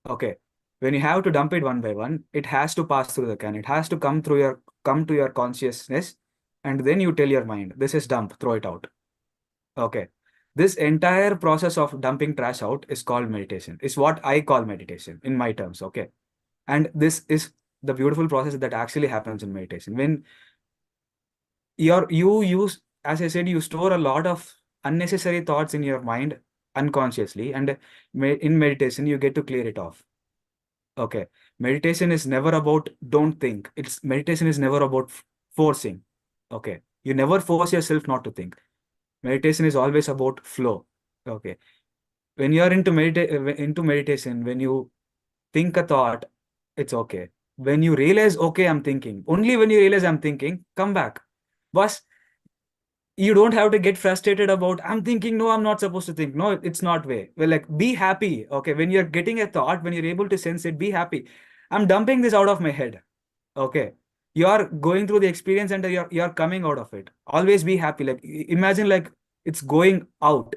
Speaker 2: Okay. When you have to dump it one by one, it has to pass through the can. It has to come to your consciousness, and then you tell your mind, this is dump, throw it out. Okay. This entire process of dumping trash out is called meditation. Is what I call meditation in my terms. Okay. And this is the beautiful process that actually happens in meditation. When you use, as I said, you store a lot of unnecessary thoughts in your mind unconsciously, and in meditation, you get to clear it off. Okay. Meditation is never about don't think. Meditation is never about forcing. Okay. You never force yourself not to think. Meditation is always about flow. Okay. When you are into meditation, when you think a thought, it's okay. When you realize, okay, I'm thinking, only when you realize I'm thinking, come back. But you don't have to get frustrated about, I'm thinking, no, I'm not supposed to think. No, it's not way. Well, like, be happy. Okay. When you're getting a thought, when you're able to sense it, be happy. I'm dumping this out of my head. Okay. You're going through the experience and you're coming out of it. Always be happy. Like, imagine like it's going out.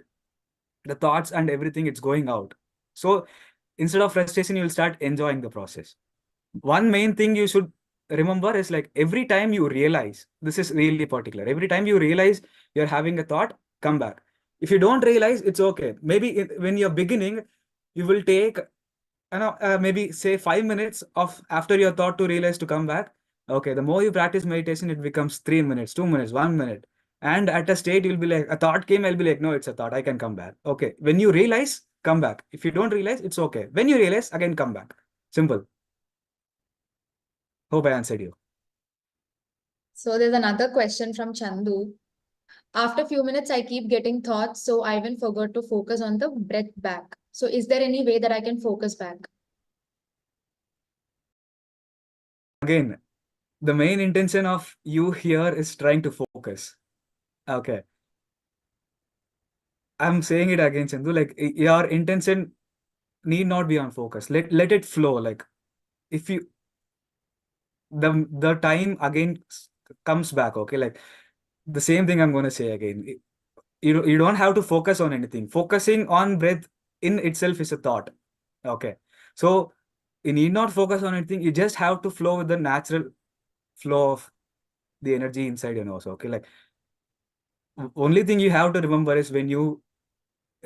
Speaker 2: The thoughts and everything, it's going out. So instead of frustration, you'll start enjoying the process. One main thing you should remember is like every time you realize, this is really particular, every time you realize you're having a thought, come back. If you don't realize, it's okay. Maybe when you're beginning, you will take maybe say 5 minutes of after your thought to realize to come back. Okay, the more you practice meditation, it becomes 3 minutes, 2 minutes, 1 minute. And at a state, you'll be like, a thought came, I'll be like, no, it's a thought, I can come back. Okay, when you realize, come back. If you don't realize, it's okay. When you realize, again, come back. Simple. Hope I answered you.
Speaker 1: So there's another question from Chandu. After a few minutes, I keep getting thoughts, so I even forgot to focus on the breath back. So is there any way that I can focus back?
Speaker 2: Again, the main intention of you here is trying to focus. Okay. I'm saying it again, Chandu, like your intention need not be on focus. Let it flow. Like if you the time again comes back, okay, like the same thing I'm going to say again. You don't have to focus on anything. Focusing on breath in itself is a thought. Okay, so you need not focus on anything. You just have to flow with the natural flow of the energy inside your nose. Okay, like only thing you have to remember is when you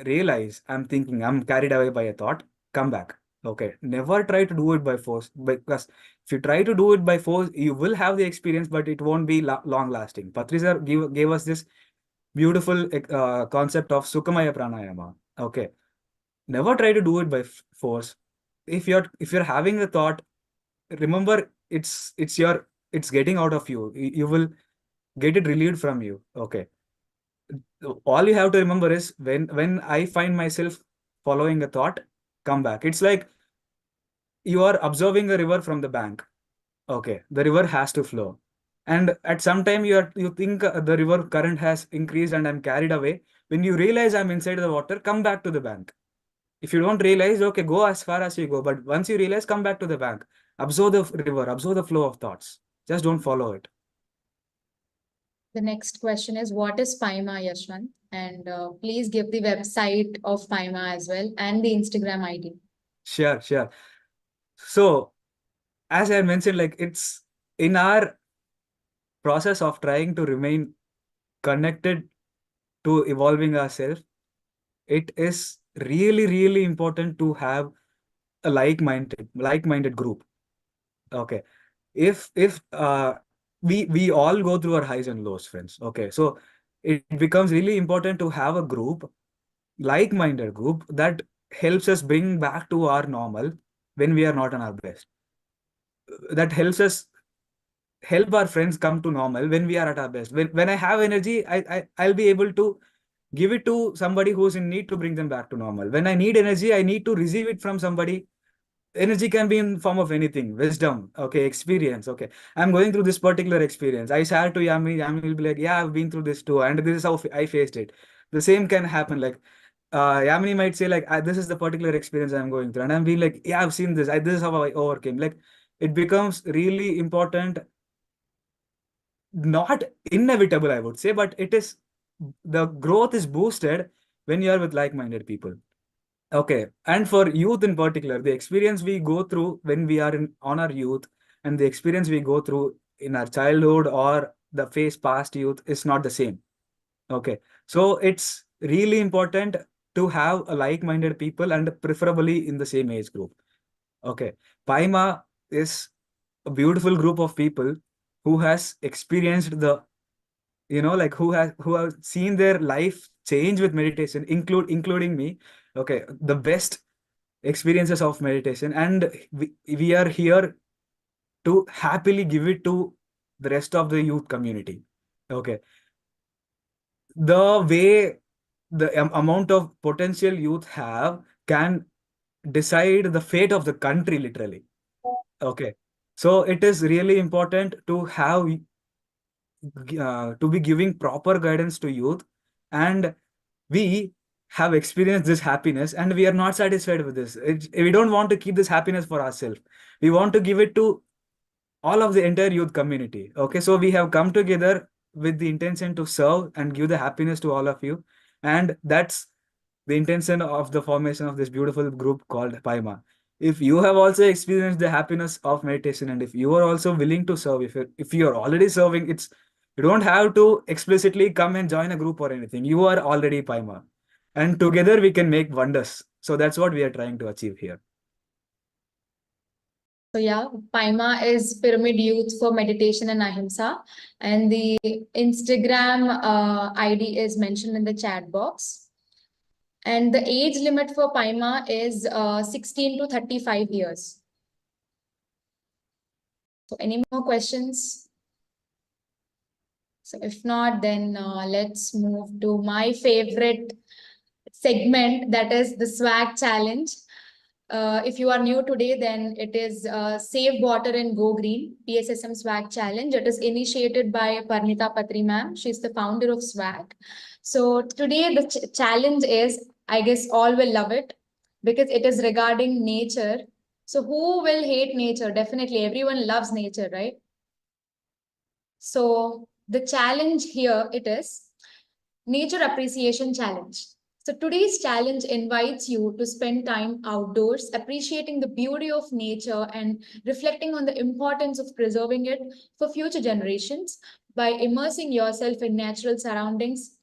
Speaker 2: realize I'm thinking, I'm carried away by a thought, come back. Okay. Never try to do it by force, because if you try to do it by force, you will have the experience, but it won't be long lasting. Patriji gave us this beautiful concept of Sukhamaya Pranayama. Okay. Never try to do it by force. If you're having a thought, remember it's getting out of you. You will get it relieved from you. Okay. All you have to remember is when I find myself following a thought, come back. It's like
Speaker 3: you are observing a river from the bank. Okay, the river has to flow. And at some time you think the river current has increased and I'm carried away. When you realize I'm inside the water, come back to the bank. If you don't realize, okay, go as far as you go. But once you realize, come back to the bank. Observe the river, observe the flow of thoughts. Just don't follow it.
Speaker 1: The next question is, what is Paima, Yashwanth? And please give the website of Paima as well and the Instagram ID.
Speaker 3: Sure, sure. So, as I mentioned, like it's in our process of trying to remain connected to evolving ourselves, it is really, really important to have a like-minded group. Okay. If we all go through our highs and lows, friends. Okay. So it becomes really important to have a group, like-minded group that helps us bring back to our normal when we are not on our best. That helps us help our friends come to normal when we are at our best. When I have energy, I'll be able to give it to somebody who's in need to bring them back to normal. When I need energy, I need to receive it from somebody. Energy can be in form of anything, wisdom, okay, experience. Okay, I'm going through this particular experience. I share to Yami will be like, yeah, I've been through this too, and this is how I faced it. The same can happen. Like Yamini might say like, this is the particular experience I'm going through, and I'm being like, yeah, I've seen this. This is how I overcame. Like, it becomes really important, not inevitable, I would say, but it is, the growth is boosted when you are with like-minded people. Okay, and for youth in particular, the experience we go through when we are on our youth and the experience we go through in our childhood or the phase past youth is not the same. Okay, so it's really important to have a like-minded people and preferably in the same age group. Okay, Paima is a beautiful group of people who has experienced the, like who have seen their life change with meditation, including me. Okay, the best experiences of meditation, and we are here to happily give it to the rest of the youth community. Okay, the way the amount of potential youth have can decide the fate of the country, literally. Okay, so it is really important to have to be giving proper guidance to youth, and we have experienced this happiness and we are not satisfied with this. We don't want to keep this happiness for ourselves. We want to give it to all of the entire youth community. Okay, so we have come together with the intention to serve and give the happiness to all of you, and that's the intention of the formation of this beautiful group called Paima. If you have also experienced the happiness of meditation, and if you are also willing to serve, if you are already serving, you don't have to explicitly come and join a group or anything. You are already Paima, and together we can make wonders. So that's what we are trying to achieve here.
Speaker 1: So yeah, Paima is Pyramid Youth for Meditation and Ahimsa, and the Instagram ID is mentioned in the chat box. And the age limit for Paima is 16 to 35 years. So any more questions? So if not, then let's move to my favorite segment, that is the swag challenge. If you are new today, then it is Save Water and Go Green, PSSM Swag Challenge. It is initiated by Parnita Patri ma'am. She's the founder of Swag. So today the challenge is, I guess all will love it because it is regarding nature. So who will hate nature? Definitely everyone loves nature, right? So the challenge here, it is Nature Appreciation Challenge. So today's challenge invites you to spend time outdoors, appreciating the beauty of nature and reflecting on the importance of preserving it for future generations by immersing yourself in natural surroundings.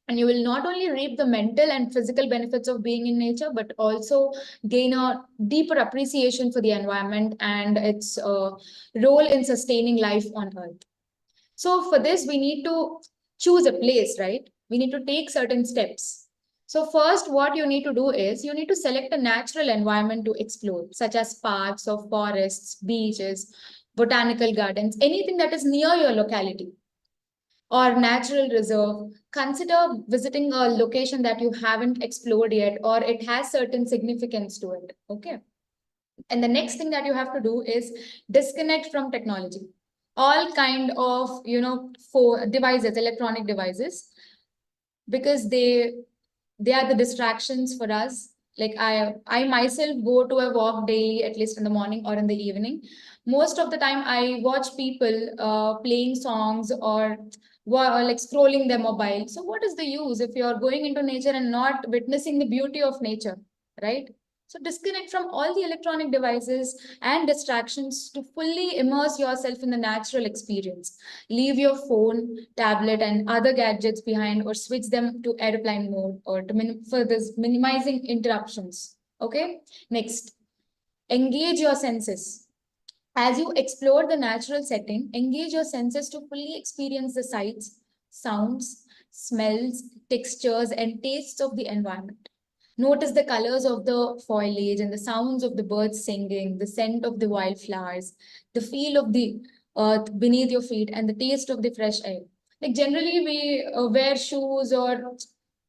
Speaker 1: And you will not only reap the mental and physical benefits of being in nature, but also gain a deeper appreciation for the environment and its role in sustaining life on Earth. So for this, we need to choose a place, right? We need to take certain steps. So first, what you need to do is you need to select a natural environment to explore, such as parks or forests, beaches, botanical gardens, anything that is near your locality or natural reserve. Consider visiting a location that you haven't explored yet or it has certain significance to it. Okay. And the next thing that you have to do is disconnect from technology. All kind of, for devices, electronic devices, because they are the distractions for us. Like I myself go to a walk daily, at least in the morning or in the evening. Most of the time I watch people playing songs or like scrolling their mobile. So what is the use if you're going into nature and not witnessing the beauty of nature, right? So disconnect from all the electronic devices and distractions to fully immerse yourself in the natural experience. Leave your phone, tablet, and other gadgets behind, or switch them to airplane mode, or to for this minimizing interruptions. Okay. Next, engage your senses. As you explore the natural setting, engage your senses to fully experience the sights, sounds, smells, textures, and tastes of the environment. Notice the colors of the foliage and the sounds of the birds singing, the scent of the wildflowers, the feel of the earth beneath your feet, and the taste of the fresh air. Like generally, we wear shoes or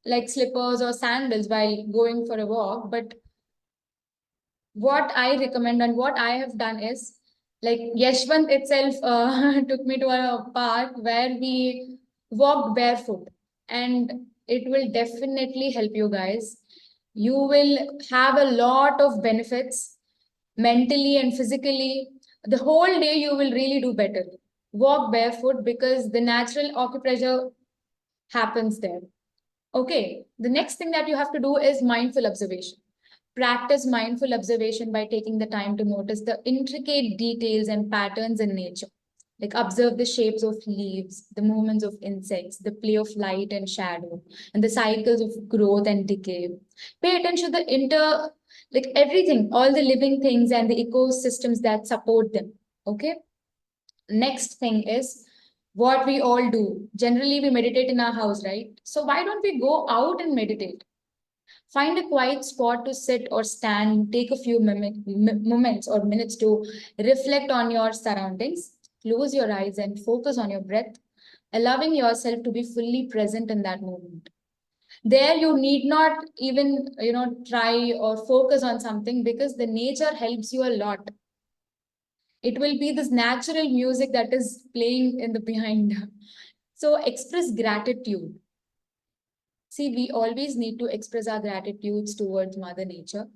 Speaker 1: like slippers or sandals while going for a walk, but what I recommend and what I have done is, like Yashwanth itself took me to a park where we walked barefoot, and it will definitely help you guys. You will have a lot of benefits mentally and physically. The whole day you will really do better. Walk barefoot because the natural acupressure happens there. Okay, the next thing that you have to do is mindful observation. Practice mindful observation by taking the time to notice the intricate details and patterns in nature. Like observe the shapes of leaves, the movements of insects, the play of light and shadow, and the cycles of growth and decay. Pay attention to the like everything, all the living things and the ecosystems that support them. Okay. Next thing is what we all do. Generally, we meditate in our house, right? So why don't we go out and meditate? Find a quiet spot to sit or stand, take a few moments or minutes to reflect on your surroundings. Close your eyes and focus on your breath, allowing yourself to be fully present in that moment. There you need not even, try or focus on something, because the nature helps you a lot. It will be this natural music that is playing in the behind. So express gratitude. See, we always need to express our gratitudes towards Mother Nature.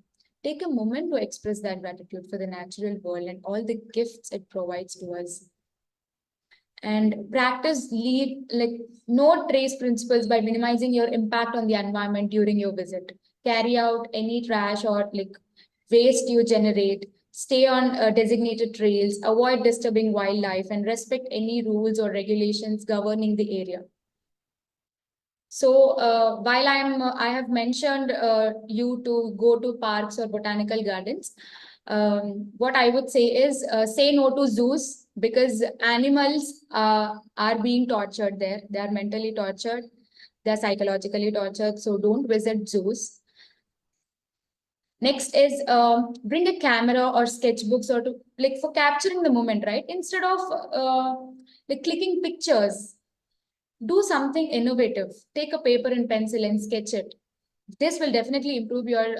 Speaker 1: Take a moment to express that gratitude for the natural world and all the gifts it provides to us. And practice leave like no trace principles by minimizing your impact on the environment during your visit. Carry out any trash or like waste you generate. Stay on designated trails. Avoid disturbing wildlife and respect any rules or regulations governing the area. So while I have mentioned you to go to parks or botanical gardens, what I would say is say no to zoos, because animals are being tortured there. They are mentally tortured. They are psychologically tortured. So don't visit zoos. Next is bring a camera or sketchbooks or to like for capturing the moment, right? Instead of like clicking pictures, do something innovative. Take a paper and pencil and sketch it. This will definitely improve your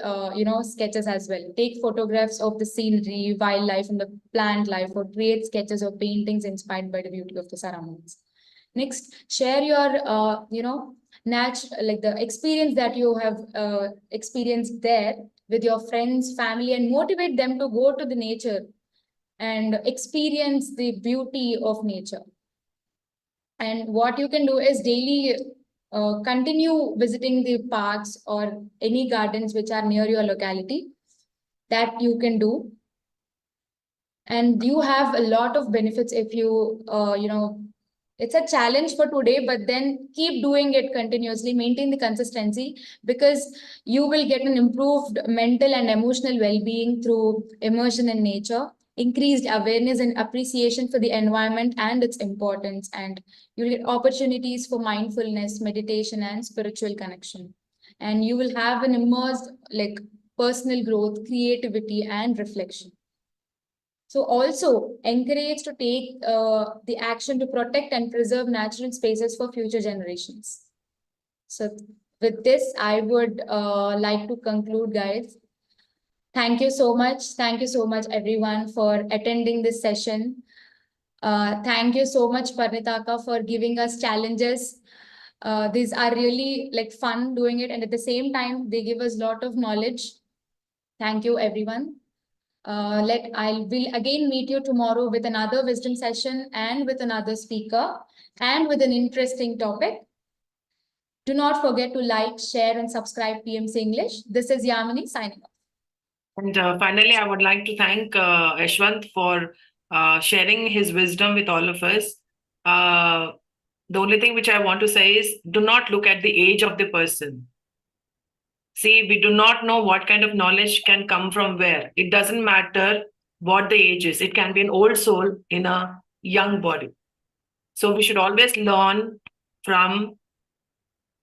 Speaker 1: sketches as well. Take photographs of the scenery, wildlife, and the plant life, or create sketches or paintings inspired by the beauty of the surroundings. Next, share your like the experience that you have experienced there with your friends, family, and motivate them to go to the nature and experience the beauty of nature. And what you can do is daily continue visiting the parks or any gardens which are near your locality. That you can do. And you have a lot of benefits if you, it's a challenge for today, but then keep doing it continuously, maintain the consistency, because you will get an improved mental and emotional well-being through immersion in nature, increased awareness and appreciation for the environment and its importance, and you'll get opportunities for mindfulness, meditation, and spiritual connection. And you will have an immersed like personal growth, creativity, and reflection. So also encourage to take the action to protect and preserve natural spaces for future generations. So with this, I would like to conclude, guys. Thank you so much. Thank you so much, everyone, for attending this session. Thank you so much, Parnitaka, for giving us challenges. These are really like fun doing it, and at the same time, they give us a lot of knowledge. Thank you, everyone. I will again meet you tomorrow with another wisdom session and with another speaker and with an interesting topic. Do not forget to like, share, and subscribe PMC English. This is Yamini signing off.
Speaker 4: And finally, I would like to thank Yashwanth for sharing his wisdom with all of us. The only thing which I want to say is, do not look at the age of the person. See, we do not know what kind of knowledge can come from where. It doesn't matter what the age is. It can be an old soul in a young body. So we should always learn from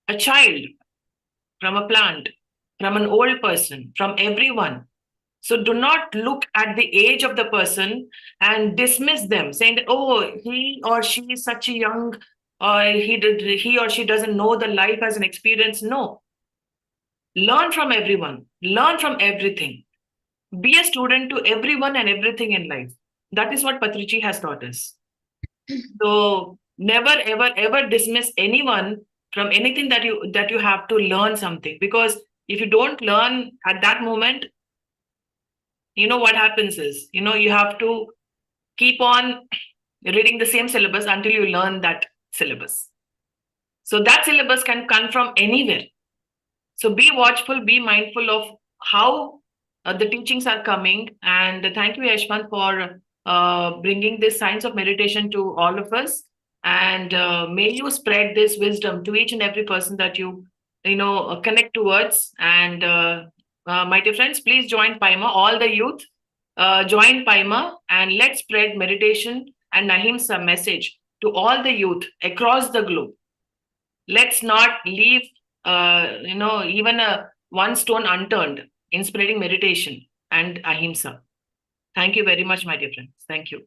Speaker 4: a child, from a plant, from an old person, from everyone. So do not look at the age of the person and dismiss them, saying that, oh, he or she is such a young, or he or she doesn't know the life as an experience. No. Learn from everyone. Learn from everything. Be a student to everyone and everything in life. That is what Patriji has taught us. So never, ever, ever dismiss anyone from anything that you have to learn something. Because if you don't learn at that moment, you know what happens is, you have to keep on reading the same syllabus until you learn that syllabus. So that syllabus can come from anywhere. So be watchful, be mindful of how the teachings are coming. And thank you, Yashwanth, for bringing this science of meditation to all of us. And may you spread this wisdom to each and every person that you connect towards. And my dear friends, please join PIMA, all the youth, join PIMA, and let's spread meditation and Ahimsa message to all the youth across the globe. Let's not leave even one stone unturned in spreading meditation and Ahimsa. Thank you very much, my dear friends. Thank you.